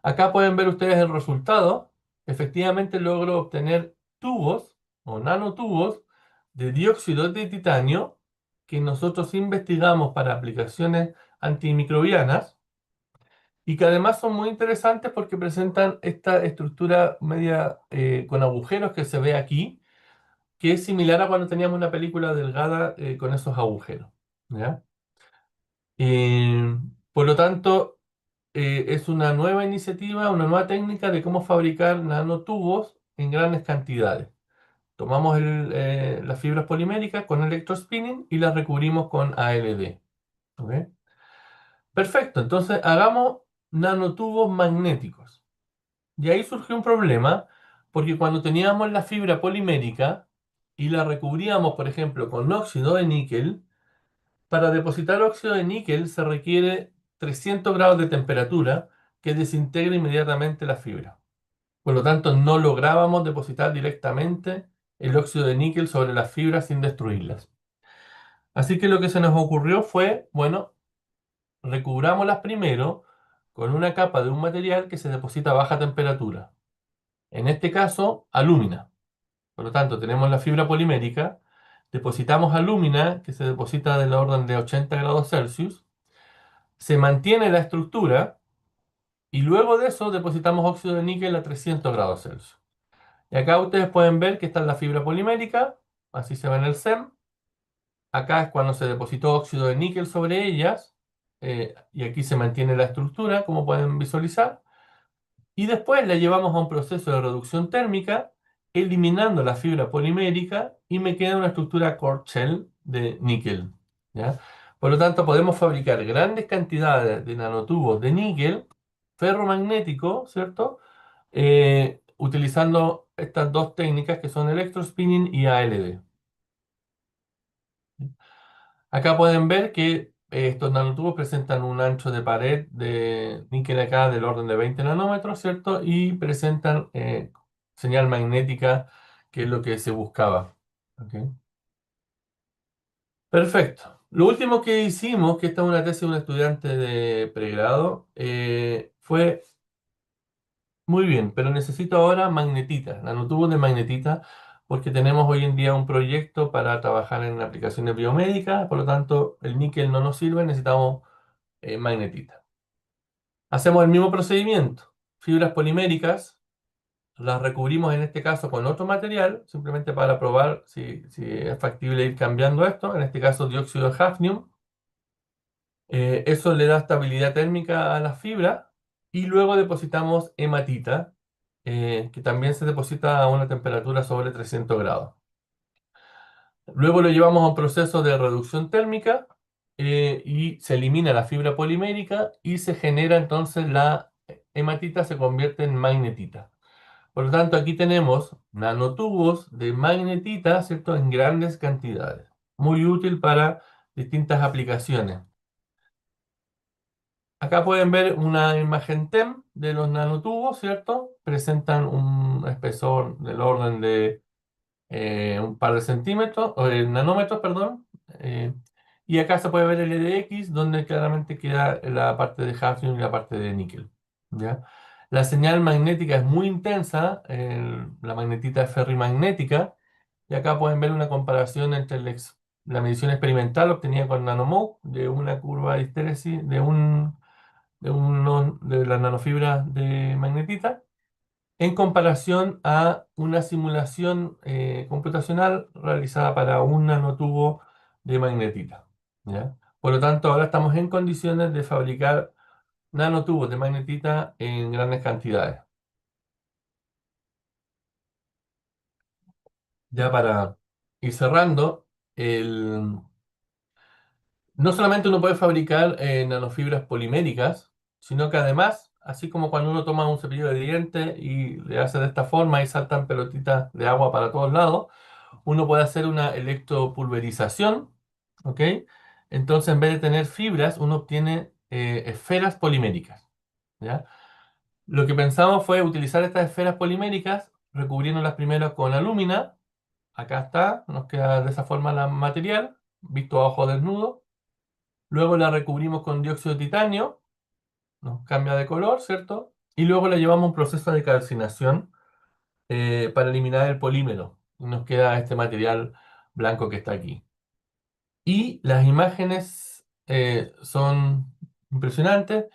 [SPEAKER 3] Acá pueden ver ustedes el resultado. Efectivamente logro obtener tubos o nanotubos de dióxido de titanio que nosotros investigamos para aplicaciones antimicrobianas y que además son muy interesantes porque presentan esta estructura media con agujeros que se ve aquí, que es similar a cuando teníamos una película delgada con esos agujeros. ¿Ya? Eh, por lo tanto, es una nueva iniciativa, una nueva técnica de cómo fabricar nanotubos en grandes cantidades. Tomamos las fibras poliméricas con electrospinning y las recubrimos con ALD. ¿Ok? Perfecto, entonces hagamos nanotubos magnéticos. Y ahí surgió un problema, porque cuando teníamos la fibra polimérica y la recubríamos, por ejemplo, con óxido de níquel, para depositar óxido de níquel se requiere 300 grados de temperatura que desintegra inmediatamente la fibra. Por lo tanto, no lográbamos depositar directamente el óxido de níquel sobre las fibras sin destruirlas. Así que lo que se nos ocurrió fue, bueno, recubrámoslas primero con una capa de un material que se deposita a baja temperatura. En este caso, alúmina. Por lo tanto, tenemos la fibra polimérica, depositamos alúmina, que se deposita del orden de 80 grados Celsius, se mantiene la estructura y luego de eso depositamos óxido de níquel a 300 grados Celsius. Y acá ustedes pueden ver que esta es la fibra polimérica, así se ve en el SEM. Acá es cuando se depositó óxido de níquel sobre ellas, y aquí se mantiene la estructura, como pueden visualizar. Y después la llevamos a un proceso de reducción térmica, eliminando la fibra polimérica y me queda una estructura core shell de níquel. ¿Ya? Por lo tanto, podemos fabricar grandes cantidades de nanotubos de níquel ferromagnético, ¿cierto? Utilizando estas dos técnicas que son electrospinning y ALD. Acá pueden ver que estos nanotubos presentan un ancho de pared de níquel acá del orden de 20 nanómetros, ¿cierto? Y presentan señal magnética, que es lo que se buscaba. ¿Ok? Perfecto. Lo último que hicimos, que esta es una tesis de un estudiante de pregrado, fue muy bien, pero necesito ahora magnetita, nanotubos de magnetita, porque tenemos hoy en día un proyecto para trabajar en aplicaciones biomédicas, por lo tanto el níquel no nos sirve, necesitamos magnetita. Hacemos el mismo procedimiento, fibras poliméricas, las recubrimos en este caso con otro material, simplemente para probar si es factible ir cambiando esto, en este caso dióxido de hafnium. Eso le da estabilidad térmica a la fibra y luego depositamos hematita, que también se deposita a una temperatura sobre 300 grados. Luego lo llevamos a un proceso de reducción térmica, y se elimina la fibra polimérica y se genera entonces la hematita, se convierte en magnetita. Por lo tanto, aquí tenemos nanotubos de magnetita, ¿cierto? En grandes cantidades. Muy útil para distintas aplicaciones. Acá pueden ver una imagen TEM de los nanotubos, ¿cierto? Presentan un espesor del orden de un par de centímetros, o de nanómetros, perdón. Y acá se puede ver el EDX, donde claramente queda la parte de hafnium y la parte de níquel. ¿Ya? La señal magnética es muy intensa, la magnetita es ferrimagnética, y acá pueden ver una comparación entre la medición experimental obtenida con nanomode de una curva de histéresis de las nanofibras de magnetita en comparación a una simulación computacional realizada para un nanotubo de magnetita. ¿Ya? Por lo tanto, ahora estamos en condiciones de fabricar nanotubos de magnetita en grandes cantidades. Ya para ir cerrando, no solamente uno puede fabricar nanofibras poliméricas, sino que además, así como cuando uno toma un cepillo de dientes y le hace de esta forma y saltan pelotitas de agua para todos lados, uno puede hacer una electropulverización, ¿ok? Entonces, en vez de tener fibras, uno obtiene esferas poliméricas, ¿ya? Lo que pensamos fue utilizar estas esferas poliméricas, recubriéndolas primero con alúmina. Acá está, nos queda de esa forma el material, visto a ojo desnudo. Luego la recubrimos con dióxido de titanio, nos cambia de color, ¿cierto? Y luego la llevamos a un proceso de calcinación para eliminar el polímero. Y nos queda este material blanco que está aquí. Y las imágenes son impresionantes.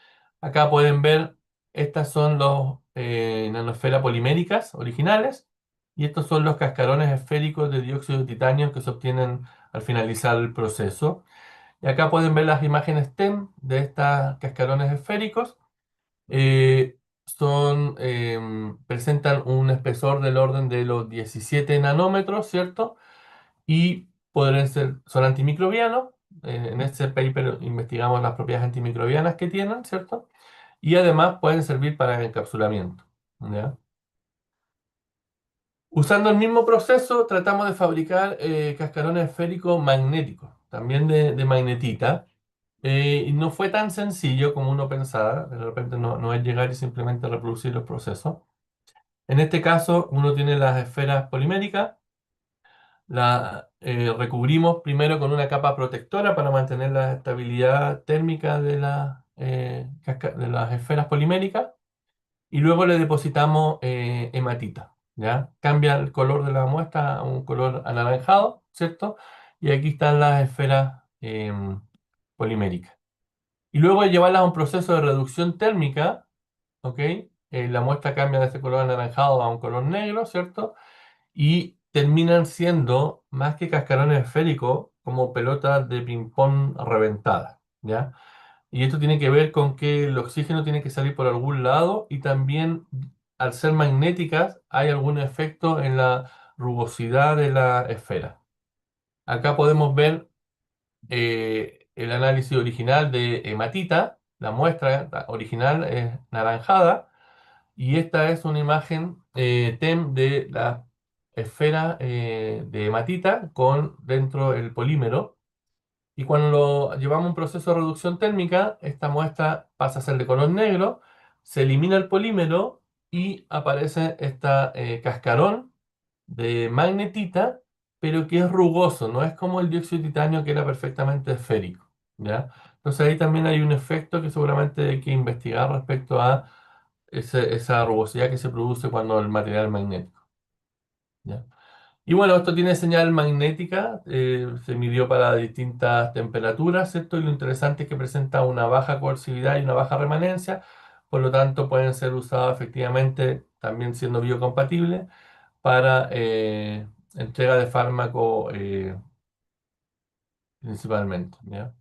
[SPEAKER 3] Acá pueden ver, estas son los nanosferas poliméricas originales y estos son los cascarones esféricos de dióxido de titanio que se obtienen al finalizar el proceso. Y acá pueden ver las imágenes TEM de estos cascarones esféricos. Presentan un espesor del orden de los 17 nanómetros, ¿cierto? Y son antimicrobianos. En este paper investigamos las propiedades antimicrobianas que tienen, ¿cierto? Y además pueden servir para encapsulamiento, ¿ya? Usando el mismo proceso, tratamos de fabricar cascarones esféricos magnéticos, también de magnetita. Y no fue tan sencillo como uno pensaba. De repente no es llegar y simplemente reproducir los procesos. En este caso, uno tiene las esferas poliméricas. La recubrimos primero con una capa protectora para mantener la estabilidad térmica de las esferas poliméricas y luego le depositamos hematita, ¿ya? Cambia el color de la muestra a un color anaranjado, ¿cierto? Y aquí están las esferas poliméricas. Y luego de llevarlas a un proceso de reducción térmica, ¿ok? La muestra cambia de ese color anaranjado a un color negro, ¿cierto? Y terminan siendo, más que cascarones esféricos, como pelotas de ping-pong reventadas, ¿ya? Y esto tiene que ver con que el oxígeno tiene que salir por algún lado y también, al ser magnéticas, hay algún efecto en la rugosidad de la esfera. Acá podemos ver el análisis original de hematita. La muestra original es naranjada y esta es una imagen TEM de la esfera de hematita con dentro el polímero. Y cuando lo llevamos a un proceso de reducción térmica, esta muestra pasa a ser de color negro, se elimina el polímero y aparece este cascarón de magnetita, pero que es rugoso, no es como el dióxido de titanio que era perfectamente esférico, ¿ya? Entonces ahí también hay un efecto que seguramente hay que investigar respecto a esa rugosidad que se produce cuando el material es magnético, ¿ya? Y bueno, esto tiene señal magnética, se midió para distintas temperaturas, ¿cierto? Y lo interesante es que presenta una baja coercividad y una baja remanencia, por lo tanto pueden ser usados efectivamente, también siendo biocompatibles, para entrega de fármaco principalmente, ¿ya?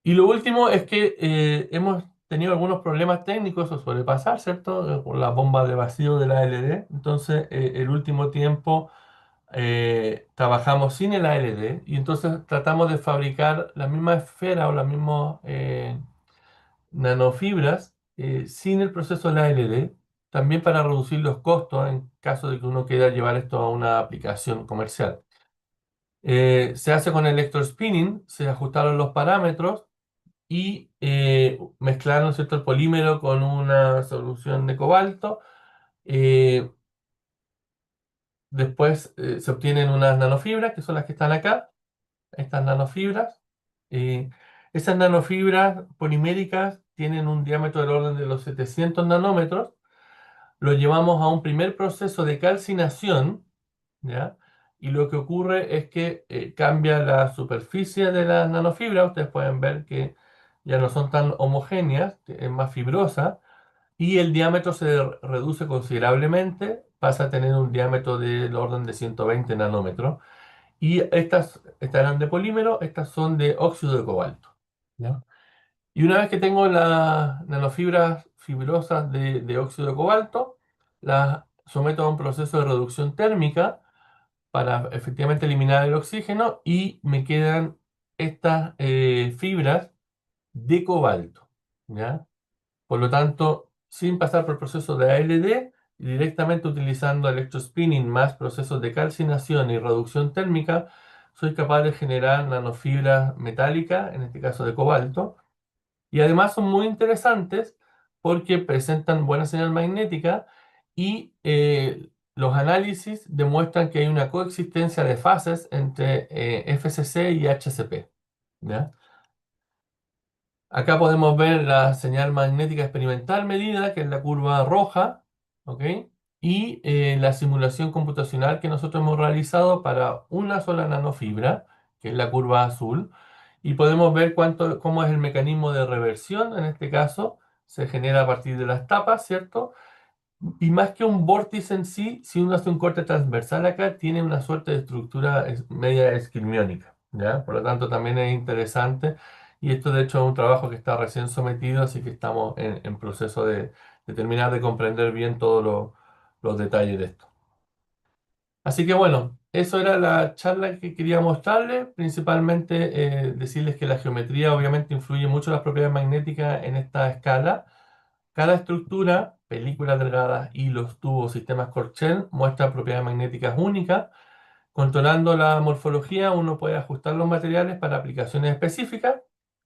[SPEAKER 3] Y lo último es que hemos tenido algunos problemas técnicos o sobrepasar, ¿cierto? Con la bomba de vacío de la ALD. Entonces, el último tiempo trabajamos sin el ALD y entonces tratamos de fabricar la misma esfera o las mismas nanofibras sin el proceso de la ALD, también para reducir los costos en caso de que uno quiera llevar esto a una aplicación comercial. Se hace con electrospinning, se ajustaron los parámetros y mezclaron, ¿cierto?, el polímero con una solución de cobalto. Eh, Después se obtienen unas nanofibras, que son las que están acá, estas nanofibras. Eh, Esas nanofibras poliméricas tienen un diámetro del orden de los 700 nanómetros. Lo llevamos a un primer proceso de calcinación, ¿ya? Y lo que ocurre es que cambia la superficie de las nanofibras. Ustedes pueden ver que ya no son tan homogéneas, que es más fibrosa, y el diámetro se reduce considerablemente, pasa a tener un diámetro del orden de 120 nanómetros. Y estas eran de polímero, estas son de óxido de cobalto, ¿ya? Y una vez que tengo las nanofibras fibrosas de óxido de cobalto, las someto a un proceso de reducción térmica para efectivamente eliminar el oxígeno y me quedan estas fibras de cobalto, ¿ya? Por lo tanto, sin pasar por el proceso de ALD, directamente utilizando electrospinning más procesos de calcinación y reducción térmica, soy capaz de generar nanofibras metálicas, en este caso de cobalto, y además son muy interesantes porque presentan buena señal magnética y los análisis demuestran que hay una coexistencia de fases entre FCC y HCP, ¿ya? Acá podemos ver la señal magnética experimental medida, que es la curva roja, ¿ok? Y la simulación computacional que nosotros hemos realizado para una sola nanofibra, que es la curva azul. Y podemos ver cómo es el mecanismo de reversión, en este caso, se genera a partir de las tapas, ¿cierto? Y más que un vórtice en sí, si uno hace un corte transversal acá, tiene una suerte de estructura media esquilmiónica, ¿ya? Por lo tanto, también es interesante. Y esto, de hecho, es un trabajo que está recién sometido, así que estamos en proceso de terminar de comprender bien todos los detalles de esto. Así que bueno, eso era la charla que quería mostrarles. Principalmente decirles que la geometría obviamente influye mucho en las propiedades magnéticas en esta escala. Cada estructura, películas delgadas, hilos, tubos, sistemas Corchel, muestra propiedades magnéticas únicas. Controlando la morfología, uno puede ajustar los materiales para aplicaciones específicas.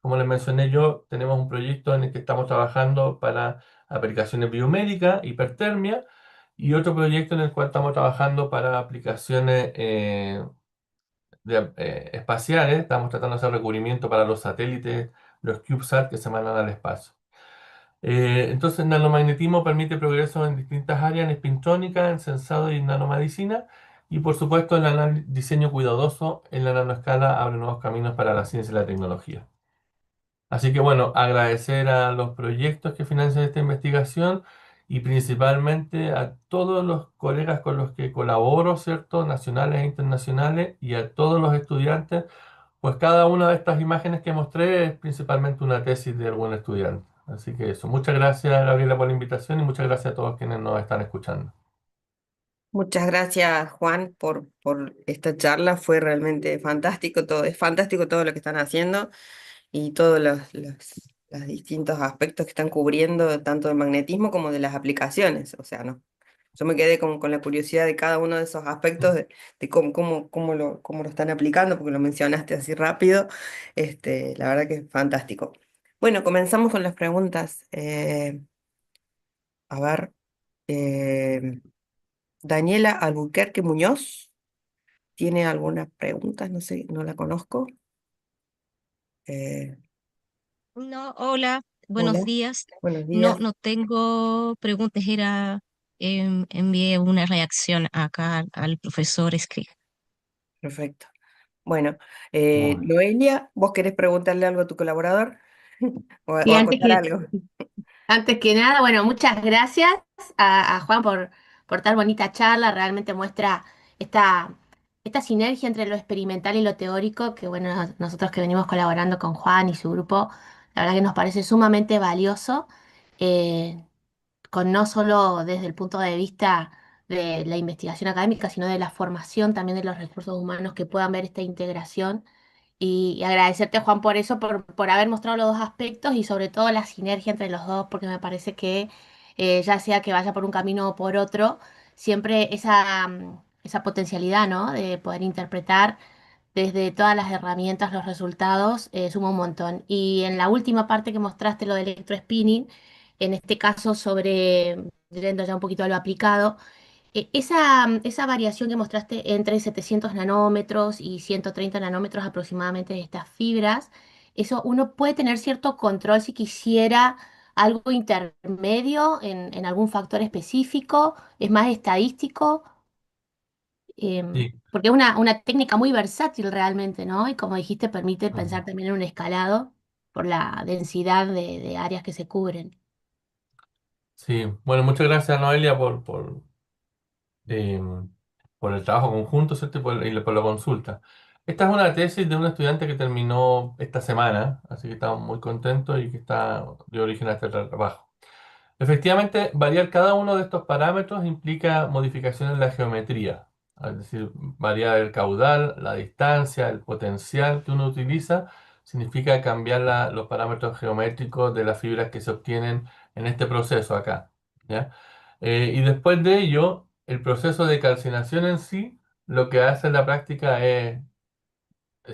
[SPEAKER 3] Como les mencioné yo, tenemos un proyecto en el que estamos trabajando para aplicaciones biomédicas, hipertermia, y otro proyecto en el cual estamos trabajando para aplicaciones espaciales. Estamos tratando de hacer recubrimiento para los satélites, los CubeSat que se mandan al espacio. Entonces, el nanomagnetismo permite progresos en distintas áreas, en espintrónica, en sensado y en nanomedicina. Y por supuesto, el diseño cuidadoso en la nanoescala abre nuevos caminos para la ciencia y la tecnología. Así que bueno, agradecer a los proyectos que financian esta investigación y principalmente a todos los colegas con los que colaboro, ¿cierto? Nacionales e internacionales y a todos los estudiantes, pues cada una de estas imágenes que mostré es principalmente una tesis de algún estudiante. Así que eso, muchas gracias Gabriela por la invitación y muchas gracias a todos quienes nos están escuchando.
[SPEAKER 2] Muchas gracias, Juan, por esta charla. Fue realmente fantástico todo. Es fantástico todo lo que están haciendo y todos los distintos aspectos que están cubriendo, tanto del magnetismo como de las aplicaciones. O sea, no. Yo me quedé con la curiosidad de cada uno de esos aspectos, de cómo lo están aplicando, porque lo mencionaste así rápido. La verdad que es fantástico. Bueno, comenzamos con las preguntas. A ver, eh, Daniela Albuquerque Muñoz, ¿tiene alguna pregunta? No sé, no la conozco. Eh,
[SPEAKER 1] No, hola, buenos
[SPEAKER 2] hola,
[SPEAKER 1] días.
[SPEAKER 2] buenos
[SPEAKER 1] No,
[SPEAKER 2] días.
[SPEAKER 1] no tengo preguntas, envié una reacción acá al profesor Skrig.
[SPEAKER 2] Perfecto. Bueno,
[SPEAKER 3] Muy bien.
[SPEAKER 2] Noelia, ¿vos querés preguntarle algo a tu colaborador?
[SPEAKER 4] Y
[SPEAKER 2] O acotar algo?
[SPEAKER 4] antes que nada, bueno, muchas gracias a Juan por tal bonita charla. Realmente muestra esta, esta sinergia entre lo experimental y lo teórico, que bueno, nosotros que venimos colaborando con Juan y su grupo, la verdad que nos parece sumamente valioso, eh, con no solo desde el punto de vista de la investigación académica, sino de la formación también de los recursos humanos que puedan ver esta integración y agradecerte, Juan, por eso, por haber mostrado los dos aspectos y sobre todo la sinergia entre los dos, porque me parece que ya sea que vaya por un camino o por otro, siempre esa potencialidad, ¿no? De poder interpretar desde todas las herramientas los resultados suma un montón. Y en la última parte que mostraste, lo de electrospinning, en este caso sobre, yendo ya un poquito a lo aplicado, esa variación que mostraste entre 700 nanómetros y 130 nanómetros aproximadamente de estas fibras, eso uno puede tener cierto control si quisiera algo intermedio en algún factor específico, es más estadístico,
[SPEAKER 3] Sí,
[SPEAKER 4] porque es una técnica muy versátil realmente, ¿no? Y como dijiste, permite
[SPEAKER 3] ujú,
[SPEAKER 4] pensar también en un escalado por la densidad de áreas que se cubren.
[SPEAKER 3] sí. Bueno, muchas gracias Noelia eh, por el trabajo conjunto, ¿cierto? Y por la consulta. Esta es una tesis de un estudiante que terminó esta semana, así que estamos muy contentos y que está de origen a este trabajo. Efectivamente, variar cada uno de estos parámetros implica modificaciones en la geometría, es decir, variar el caudal, la distancia, el potencial que uno utiliza, significa cambiar los parámetros geométricos de las fibras que se obtienen en este proceso acá, ¿ya? Y después de ello, el proceso de calcinación en sí, lo que hace en la práctica es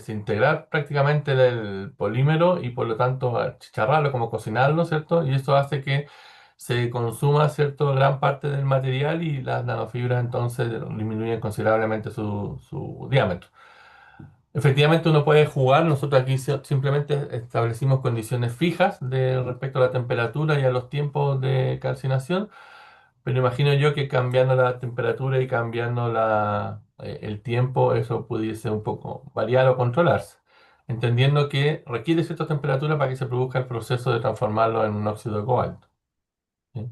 [SPEAKER 3] integrar prácticamente el polímero y por lo tanto achicharrarlo, como cocinarlo, ¿cierto? Y esto hace que se consuma, ¿cierto?, gran parte del material y las nanofibras entonces disminuyen considerablemente su diámetro. Efectivamente uno puede jugar, nosotros aquí simplemente establecimos condiciones fijas respecto a la temperatura y a los tiempos de calcinación, pero imagino yo que cambiando la temperatura y cambiando el tiempo, eso pudiese un poco variar o controlarse, entendiendo que requiere cierta temperatura para que se produzca el proceso de transformarlo en un óxido de cobalto. ¿Sí?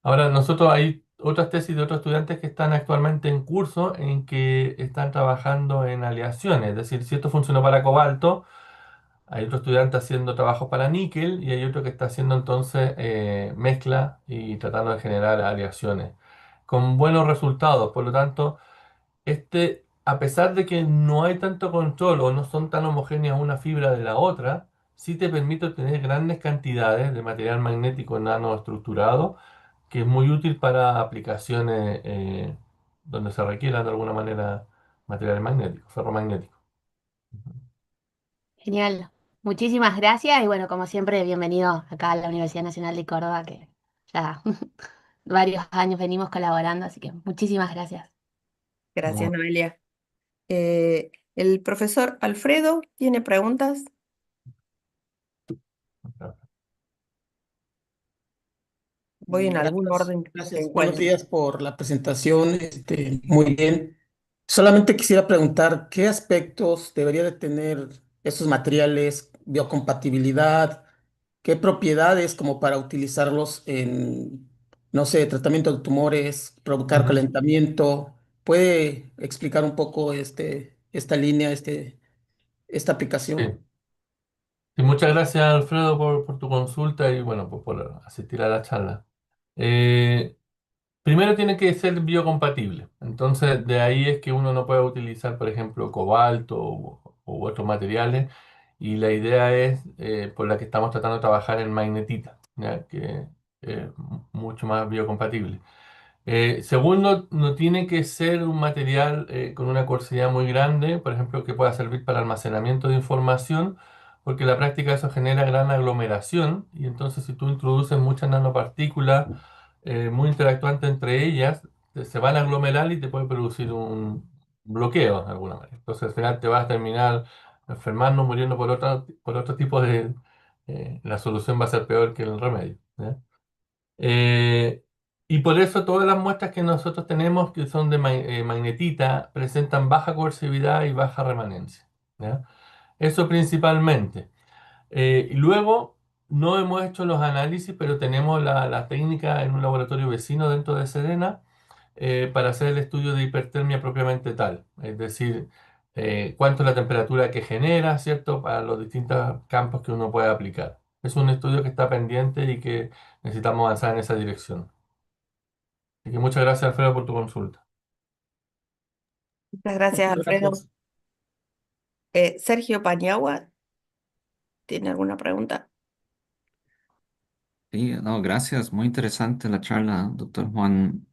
[SPEAKER 3] Ahora, nosotros hay otras tesis de otros estudiantes que están actualmente en curso en que están trabajando en aleaciones, es decir, si esto funcionó para cobalto, hay otro estudiante haciendo trabajos para níquel y hay otro que está haciendo entonces mezcla y tratando de generar aleaciones con buenos resultados. Por lo tanto, a pesar de que no hay tanto control o no son tan homogéneas una fibra de la otra, sí te permite obtener grandes cantidades de material magnético nanoestructurado, que es muy útil para aplicaciones donde se requieran de alguna manera material magnético, ferromagnético.
[SPEAKER 4] Genial. Muchísimas gracias y bueno, como siempre, bienvenido acá a la Universidad Nacional de Córdoba, que ya varios años venimos colaborando, así que muchísimas gracias.
[SPEAKER 2] Gracias, Noelia. El profesor Alfredo tiene preguntas. Voy en algún
[SPEAKER 5] Gracias,
[SPEAKER 2] orden que
[SPEAKER 5] gracias. Buenos
[SPEAKER 2] encuentre.
[SPEAKER 5] días por la presentación. Muy bien. Solamente quisiera preguntar qué aspectos debería de tener esos materiales, biocompatibilidad, qué propiedades como para utilizarlos en, no sé, tratamiento de tumores, provocar
[SPEAKER 3] Ujú.
[SPEAKER 5] calentamiento. ¿Puede explicar un poco esta línea, esta aplicación?
[SPEAKER 3] Sí. Sí, muchas gracias, Alfredo, por tu consulta y bueno, pues por asistir a la charla. Eh, Primero tiene que ser biocompatible. Entonces, de ahí es que uno no puede utilizar, por ejemplo, cobalto u otros materiales. Y la idea es, por la que estamos tratando de trabajar en magnetita, ¿ya? Que es mucho más biocompatible. Segundo, no tiene que ser un material con una coarsidad muy grande, por ejemplo, que pueda servir para almacenamiento de información, porque en la práctica eso genera gran aglomeración y entonces si tú introduces muchas nanopartículas muy interactuantes entre ellas, se van a aglomerar y te puede producir un bloqueo de alguna manera. Entonces al final te vas a terminar enfermando, muriendo por otro tipo de... la solución va a ser peor que el remedio. ¿Ya? Eh, y por eso todas las muestras que nosotros tenemos, que son de magnetita, presentan baja coercividad y baja remanencia. ¿Ya? Eso principalmente. Y luego, no hemos hecho los análisis, pero tenemos la técnica en un laboratorio vecino dentro de Sedena para hacer el estudio de hipertermia propiamente tal. Es decir, cuánto es la temperatura que genera, ¿cierto? Para los distintos campos que uno puede aplicar. Es un estudio que está pendiente y que necesitamos avanzar en esa dirección. Así que muchas gracias, Alfredo, por tu consulta.
[SPEAKER 2] Muchas gracias,
[SPEAKER 5] Muchas
[SPEAKER 2] Alfredo.
[SPEAKER 5] gracias.
[SPEAKER 2] Sergio Paniagua, ¿tiene alguna pregunta?
[SPEAKER 6] Sí, no, gracias. Muy interesante la charla, doctor Juan.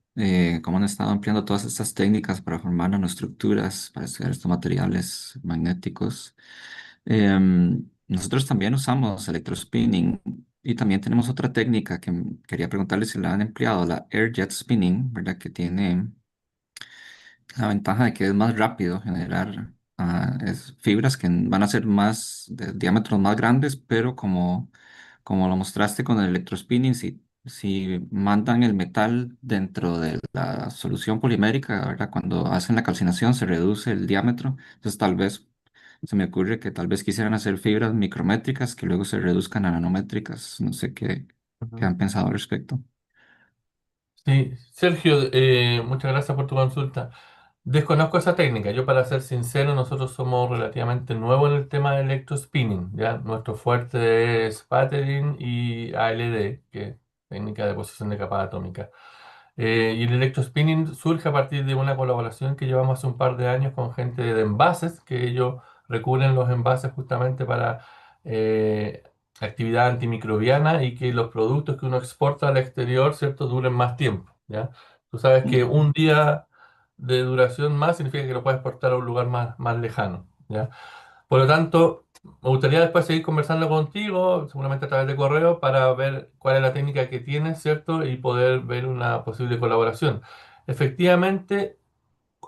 [SPEAKER 6] Cómo han estado ampliando todas estas técnicas para formar nanoestructuras, para estudiar estos materiales magnéticos. Nosotros también usamos electrospinning y también tenemos otra técnica que quería preguntarle si la han empleado, la air jet spinning, ¿verdad? Que tiene la ventaja de que es más rápido generar fibras que van a ser más de diámetros más grandes, pero como lo mostraste con el electrospinning, si mandan el metal dentro de la solución polimérica, ¿verdad? Cuando hacen la calcinación se reduce el diámetro, entonces tal vez se me ocurre que tal vez quisieran hacer fibras micrométricas que luego se reduzcan a nanométricas. No sé qué
[SPEAKER 3] Ujú.
[SPEAKER 6] han pensado al respecto.
[SPEAKER 3] Sí, Sergio, muchas gracias por tu consulta. Desconozco esa técnica. Yo, para ser sincero, nosotros somos relativamente nuevos en el tema de electrospinning, ¿ya? Nuestro fuerte es Patterning y ALD, que técnica de posición de capa atómica. Y el electrospinning surge a partir de una colaboración que llevamos hace un par de años con gente de envases, que ellos recubren los envases justamente para actividad antimicrobiana y que los productos que uno exporta al exterior, ¿cierto?, duren más tiempo, ¿ya? Tú sabes que un día de duración más significa que lo puedes exportar a un lugar más lejano, ¿ya? Por lo tanto, me gustaría después seguir conversando contigo, seguramente a través de correo, para ver cuál es la técnica que tienes, ¿cierto? Y poder ver una posible colaboración. Efectivamente,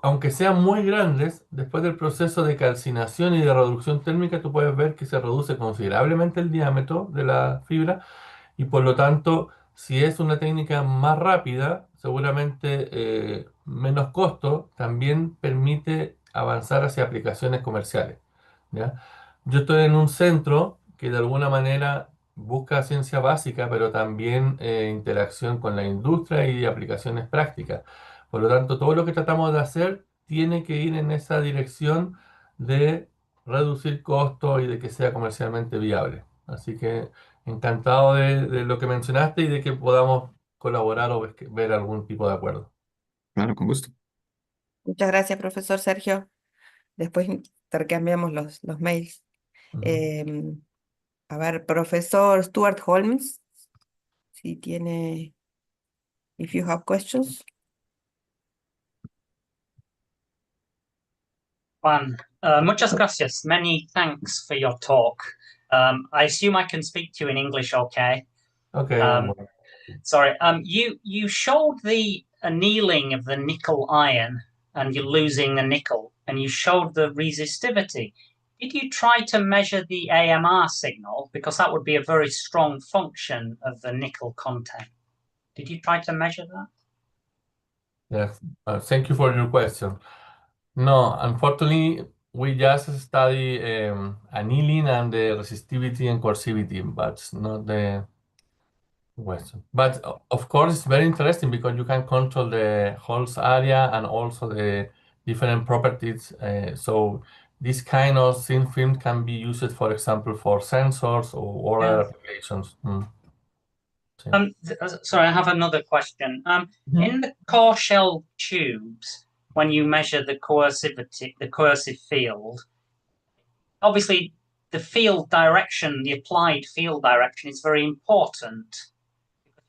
[SPEAKER 3] aunque sean muy grandes, después del proceso de calcinación y de reducción térmica, tú puedes ver que se reduce considerablemente el diámetro de la fibra y por lo tanto, si es una técnica más rápida, seguramente menos costo, también permite avanzar hacia aplicaciones comerciales, ¿ya? Yo estoy en un centro que de alguna manera busca ciencia básica, pero también interacción con la industria y aplicaciones prácticas. Por lo tanto, todo lo que tratamos de hacer tiene que ir en esa dirección de reducir costos y de que sea comercialmente viable. Así que encantado de lo que mencionaste y de que podamos colaborar o ver algún tipo de acuerdo.
[SPEAKER 6] Claro, con gusto.
[SPEAKER 2] Muchas gracias, profesor Sergio. Después intercambiamos los mails.
[SPEAKER 3] Ujú.
[SPEAKER 2] Em, a ver, profesor Stuart Holmes, si tiene, if you have questions.
[SPEAKER 7] Juan, muchas gracias. Many thanks for your talk. I assume I can speak to you in English, okay?
[SPEAKER 3] Okay,
[SPEAKER 7] Um,
[SPEAKER 3] bueno.
[SPEAKER 7] Sorry. You showed the annealing of the nickel ion, and you're losing the nickel, and you showed the resistivity. Did you try to measure the AMR signal? Because that would be a very strong function of the nickel content. Did you try to measure that?
[SPEAKER 3] Yes, thank you for your question. No, unfortunately, we just study annealing and the resistivity and coercivity, but not the question. But of course, it's very interesting because you can control the Hall's area and also the different properties. So this kind of thin film can be used, for example, for sensors or other
[SPEAKER 7] Yes.
[SPEAKER 3] applications.
[SPEAKER 7] Sorry, I have another question. In the core shell tubes, when you measure the coercivity, the coercive field, obviously the field direction, the applied field direction is very important.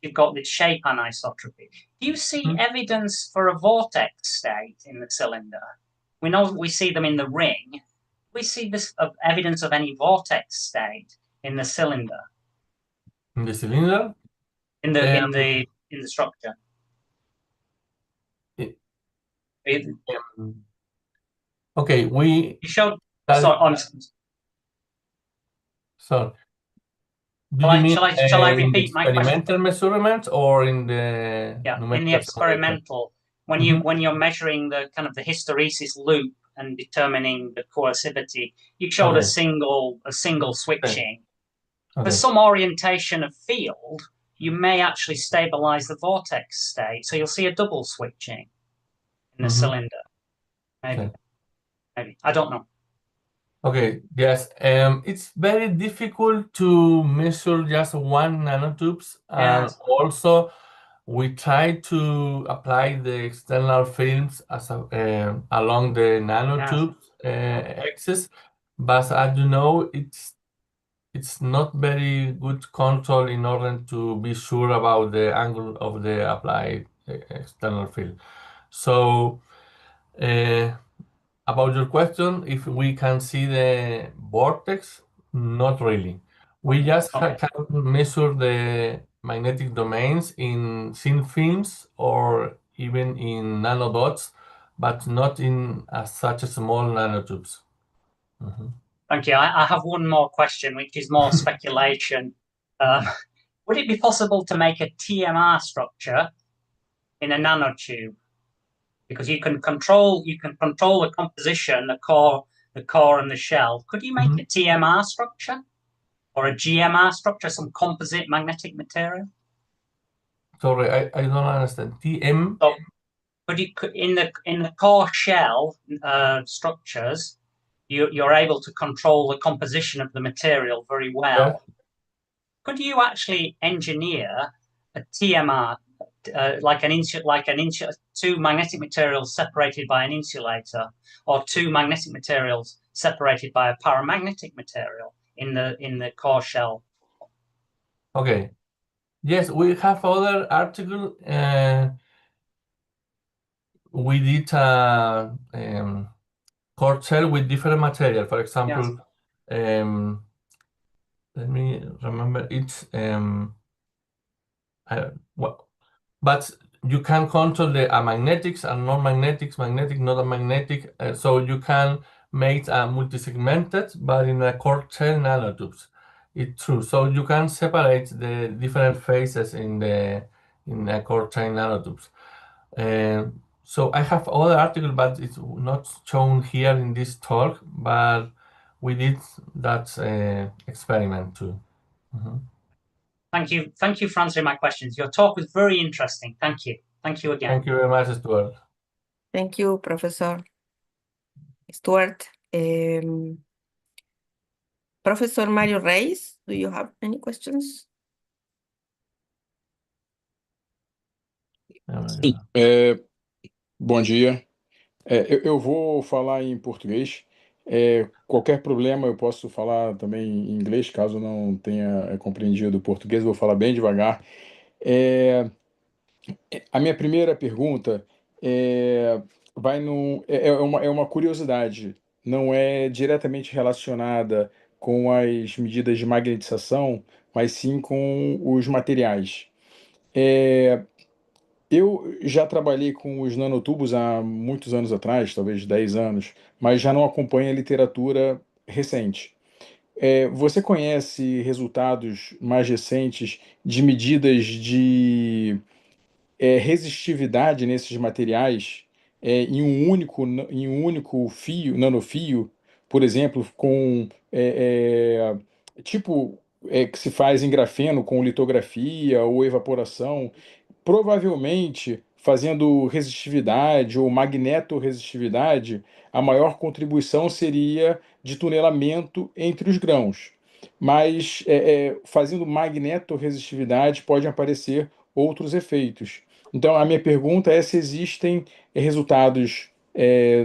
[SPEAKER 7] You've got the shape anisotropy. Do you see evidence for a vortex state in the cylinder? We know we see them in the ring. We see this evidence of any vortex state in the cylinder,
[SPEAKER 3] In the cylinder?
[SPEAKER 7] in the structure.
[SPEAKER 3] It-
[SPEAKER 7] You
[SPEAKER 3] Okay, we
[SPEAKER 7] showed.
[SPEAKER 3] study,
[SPEAKER 7] Sorry,
[SPEAKER 3] so do you mean
[SPEAKER 7] shall I
[SPEAKER 3] in the
[SPEAKER 7] repeat my question?
[SPEAKER 3] experimental measurements or in the
[SPEAKER 7] Yeah, in the
[SPEAKER 3] numerical simulation?
[SPEAKER 7] experimental, when you're measuring the kind of the hysteresis loop and determining the coercivity, you showed
[SPEAKER 3] Okay.
[SPEAKER 7] a single switching. For
[SPEAKER 3] Okay.
[SPEAKER 7] some orientation of field, you may actually stabilize the vortex state, so you'll see a double switching in the cylinder. Maybe.
[SPEAKER 3] Okay.
[SPEAKER 7] Maybe. I don't know.
[SPEAKER 3] Okay, yes. It's very difficult to measure just one nanotubes, and
[SPEAKER 7] Yes.
[SPEAKER 3] also we try to apply the external films as along the nanotubes axis, but as you know, it's not very good control in order to be sure about the angle of the applied external field. So. About your question, if we can see the vortex, not really. We just
[SPEAKER 7] Okay.
[SPEAKER 3] can measure the magnetic domains in thin films or even in nanodots, but not in such a small nanotubes.
[SPEAKER 7] Thank you. I have one more question, which is more speculation. Would it be possible to make a TMR structure in a nanotube? Because you can control the composition, the core and the shell. Could you make a TMR structure or a GMR structure, some composite magnetic material?
[SPEAKER 3] Sorry, I don't understand. TM?
[SPEAKER 7] So could you in the core shell structures, you're able to control the composition of the material very well.
[SPEAKER 3] Yeah.
[SPEAKER 7] Could you actually engineer a TMR, like two magnetic materials separated by an insulator, or two magnetic materials separated by a paramagnetic material in the core shell.
[SPEAKER 3] Okay. Yes, we have other article. We did a core shell with different material. For example, let me remember it's well, but you can control the magnetics and non-magnetics, magnetic, not magnetic. So you can make a multi-segmented, but in a core shell nanotubes. It's true. So you can separate the different phases in a core shell nanotubes. So I have other article, but it's not shown here in this talk. But we did that experiment too. Mhm.
[SPEAKER 7] Thank you for answering my questions. Your talk was very interesting. Thank you again.
[SPEAKER 3] Thank you very much, Stuart.
[SPEAKER 2] Thank you, Professor Stuart. Professor Mario Reis, do you have any questions?
[SPEAKER 8] Sim, bom dia. Eu vou falar em português. Qualquer problema eu posso falar também em inglês, caso não tenha compreendido o português, eu vou falar bem devagar. A minha primeira pergunta vai é uma curiosidade, não é diretamente relacionada com as medidas de magnetização, mas sim com os materiais. Eu já trabalhei com os nanotubos há muitos anos atrás, talvez 10 anos, mas já não acompanho a literatura recente. Você conhece resultados mais recentes de medidas de resistividade nesses materiais em um único fio, nanofio, por exemplo, com tipo que se faz em grafeno com litografia ou evaporação, provavelmente fazendo resistividade ou magnetorresistividade, a maior contribuição seria de tunelamento entre os grãos. Mas fazendo magnetorresistividade podem aparecer outros efeitos. Então, a minha pergunta é se existem resultados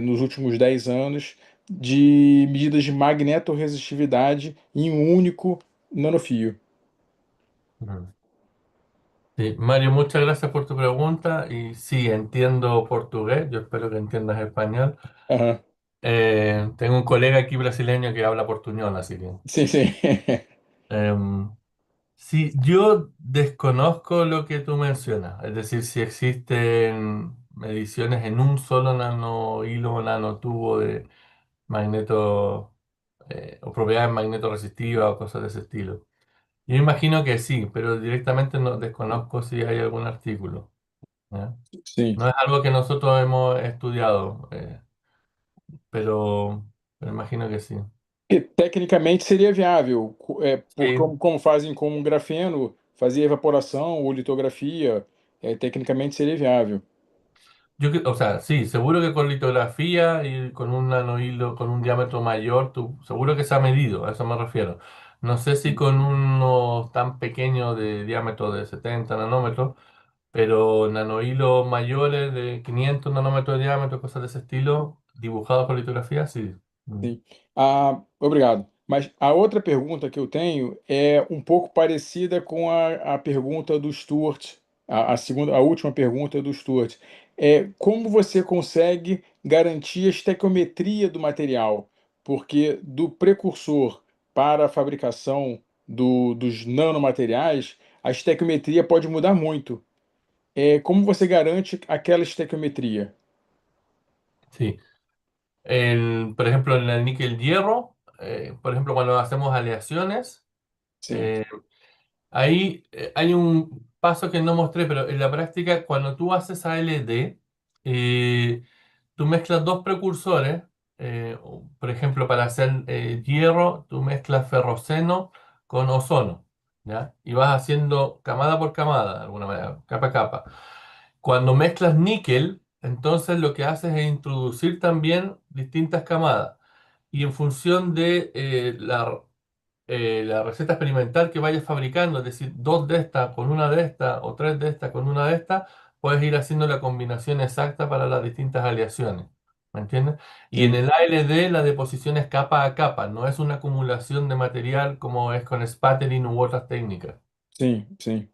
[SPEAKER 8] nos últimos 10 anos de medidas de magnetorresistividade em um único nanofio.
[SPEAKER 3] Sí, Mario, muchas gracias por tu pregunta y sí, entiendo portugués, yo espero que entiendas español.
[SPEAKER 8] Aham.
[SPEAKER 3] Tengo un colega aquí brasileño que habla portuñol, así que...
[SPEAKER 8] Sim, sim.
[SPEAKER 3] em, sí, yo desconozco lo que tú mencionas, es decir, si existen mediciones en un solo nanohilo o nanotubo de magneto o propiedades magnetorresistivas o cosas de ese estilo. Yo imagino que sí, pero directamente no desconozco si hay algún artículo. ¿Ya?
[SPEAKER 8] Sim.
[SPEAKER 3] No es algo que nosotros hemos estudiado, pero imagino que sí.
[SPEAKER 8] E, tecnicamente seria viável,
[SPEAKER 3] Sí,
[SPEAKER 8] como fazem com o grafeno, fazer evaporação ou litografia, tecnicamente seria viável.
[SPEAKER 3] o sea, sí, seguro que con litografía y con un nanohilo, con un diámetro mayor, seguro que se ha medido, a eso me refiero. No sé si con uno tan pequeño de diámetro de 70 nanómetros, pero nanohilos mayores de 500 nanómetros de diámetro, cosas de ese estilo, dibujados con litografía, sí.
[SPEAKER 8] Sim. Obrigado. Mas a outra pergunta que eu tenho é um pouco parecida com a pergunta do Stuart, a última pergunta do Stuart. Como você consegue garantir a estequiometria do material? Porque do precursor para a fabricação dos nanomateriais, a estequiometria pode mudar muito. Como você garante aquela estequiometria?
[SPEAKER 3] Sí. Por ejemplo, en el níquel hierro, por ejemplo, cuando hacemos aleaciones,
[SPEAKER 8] Sim,
[SPEAKER 3] eh, ahí hay un paso que no mostré, pero en la práctica, cuando tú haces ALD, tú mezclas dos precursores. Por ejemplo, para hacer hierro, tú mezclas ferroceno con ozono, ¿ya? Y vas haciendo camada por camada, de alguna manera, capa a capa. Cuando mezclas níquel, entonces lo que haces es introducir también distintas camadas. Y en función de la receta experimental que vayas fabricando, es decir, dos de estas con una de estas o tres de estas con una de estas, puedes ir haciendo la combinación exacta para las distintas aleaciones. ¿Me entiendes? Y en
[SPEAKER 8] Sim,
[SPEAKER 3] el ALD la deposición es capa a capa, no es una acumulación de material como es con spattering u otras técnicas.
[SPEAKER 8] sim.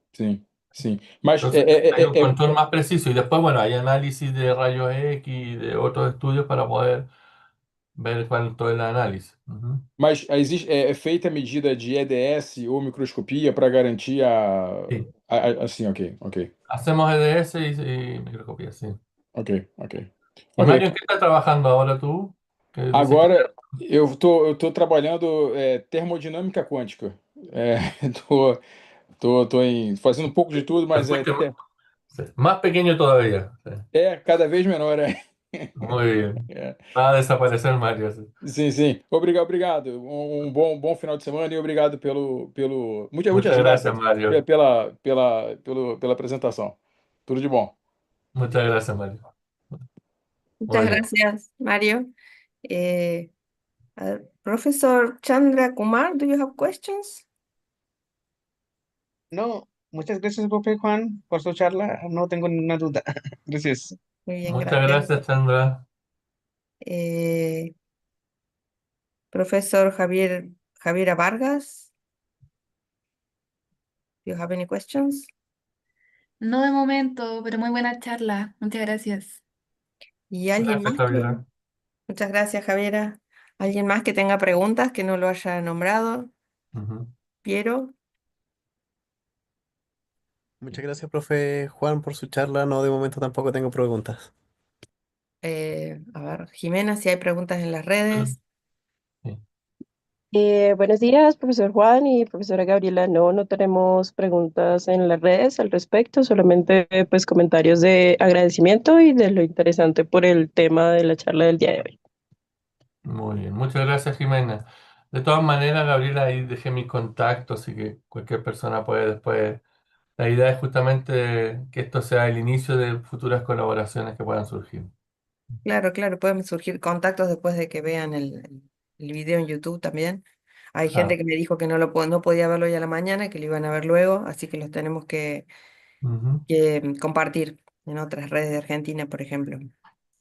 [SPEAKER 8] Mas
[SPEAKER 3] Entonces hay un control más preciso y después, bueno, hay análisis de rayos X y de otros estudios para poder ver cuánto es el análisis. Ujú.
[SPEAKER 8] Mas é feita a medida de EDS ou microscopia para garantir
[SPEAKER 3] Sí,
[SPEAKER 8] assim, ok, ok,
[SPEAKER 3] hacemos EDS y microscopía, sí.
[SPEAKER 8] ok, ok.
[SPEAKER 3] Y
[SPEAKER 8] Ok,
[SPEAKER 3] Mario, ¿en qué estás trabajando ahora tú? Que dices que...
[SPEAKER 8] agora eu tô trabalhando termodinâmica quântica. É, fazendo um pouco de tudo,
[SPEAKER 3] Te
[SPEAKER 8] mas
[SPEAKER 3] fuiste sí, más pequeño todavía. Sí.
[SPEAKER 8] cada vez menor.
[SPEAKER 3] Muy bien.
[SPEAKER 8] É.
[SPEAKER 3] Va a desaparecer Mario. Sí.
[SPEAKER 8] Sim, sim. Obrigado, obrigado. Bom final de semana e obrigado muitas
[SPEAKER 3] Muchas gracias,
[SPEAKER 8] graças
[SPEAKER 3] Mario.
[SPEAKER 8] pela apresentação. Tudo de bom.
[SPEAKER 3] Muchas gracias, Mario.
[SPEAKER 2] Muchas
[SPEAKER 3] Muy bien.
[SPEAKER 2] gracias, Mario. Eh, Professor Chandra Kumar, do you have questions?
[SPEAKER 9] No, muchas gracias, profe Juan, por su charla. No tengo ninguna duda. Gracias.
[SPEAKER 2] Muy bien,
[SPEAKER 3] Muchas
[SPEAKER 2] gracias.
[SPEAKER 3] gracias, Chandra.
[SPEAKER 2] Eh, Profesor Javiera Vargas, do you have any questions?
[SPEAKER 10] No de momento, pero muy buena charla. Muchas gracias.
[SPEAKER 2] ¿Y alguien
[SPEAKER 3] Gracias,
[SPEAKER 2] más
[SPEAKER 3] Javier.
[SPEAKER 2] Muchas gracias, Javiera. ¿Alguien más que tenga preguntas que no lo haya nombrado?
[SPEAKER 3] Ujú.
[SPEAKER 2] Piero.
[SPEAKER 11] Muchas gracias, profe Juan, por su charla. No, de momento tampoco tengo preguntas.
[SPEAKER 2] A ver, Jimena, si hay preguntas en las redes.
[SPEAKER 3] Sí.
[SPEAKER 12] Buenos días, profesor Juan y profesora Gabriela. No, no tenemos preguntas en las redes al respecto, solamente pues comentarios de agradecimiento y de lo interesante por el tema de la charla del día de hoy.
[SPEAKER 3] Muy bien. Muchas gracias, Jimena. De todas maneras, Gabriela, ahí dejé mis contactos, así que cualquier persona puede después. La idea es justamente que esto sea el inicio de futuras colaboraciones que puedan surgir.
[SPEAKER 2] Claro, claro, pueden surgir contactos después de que vean el video en YouTube también. Hay gente
[SPEAKER 3] Claro.
[SPEAKER 2] que me dijo que no podía verlo hoy a la mañana, que lo iban a ver luego, así que los tenemos
[SPEAKER 3] Ujú.
[SPEAKER 2] que compartir en otras redes de Argentina, por ejemplo.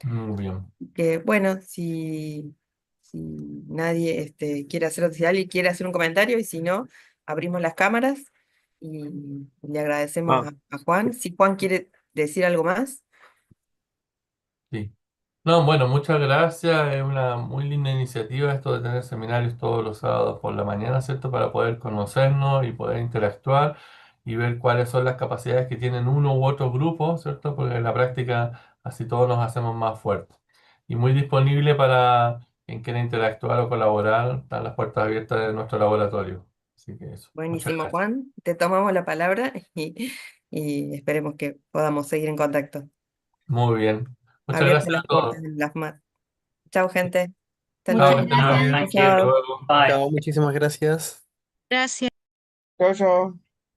[SPEAKER 3] Muy bien.
[SPEAKER 2] Que bueno, si nadie quiere hacer, si alguien quiere hacer un comentario y si no, abrimos las cámaras y le agradecemos
[SPEAKER 11] Ah,
[SPEAKER 2] a Juan. Si Juan quiere decir algo más,
[SPEAKER 3] Sí. No, bueno, muchas gracias. Es una muy linda iniciativa esto de tener seminarios todos los sábados por la mañana, ¿cierto? Para poder conocernos y poder interactuar y ver cuáles son las capacidades que tienen uno u otro grupo, ¿cierto? Porque en la práctica así todos nos hacemos más fuertes. Y muy disponible para quien quiera interactuar o colaborar, están las puertas abiertas de nuestro laboratorio. Así que eso. Muchas
[SPEAKER 2] buenísimo
[SPEAKER 3] gracias.
[SPEAKER 2] Juan, te tomamos la palabra y esperemos que podamos seguir en contacto.
[SPEAKER 3] Muy bien. Muchas
[SPEAKER 2] Abiertas
[SPEAKER 3] gracias
[SPEAKER 2] las
[SPEAKER 3] a
[SPEAKER 2] puertas
[SPEAKER 3] todos.
[SPEAKER 2] en las más. Chao, gente. Hasta
[SPEAKER 3] Chao,
[SPEAKER 10] Muchas
[SPEAKER 3] que
[SPEAKER 2] luego.
[SPEAKER 3] estén muy
[SPEAKER 10] gracias.
[SPEAKER 3] bien.
[SPEAKER 2] Chao,
[SPEAKER 7] Thank you.
[SPEAKER 3] Hasta
[SPEAKER 2] chao.
[SPEAKER 3] luego.
[SPEAKER 7] Bye.
[SPEAKER 11] chao, muchísimas gracias.
[SPEAKER 1] Gracias.
[SPEAKER 9] Chao, chao.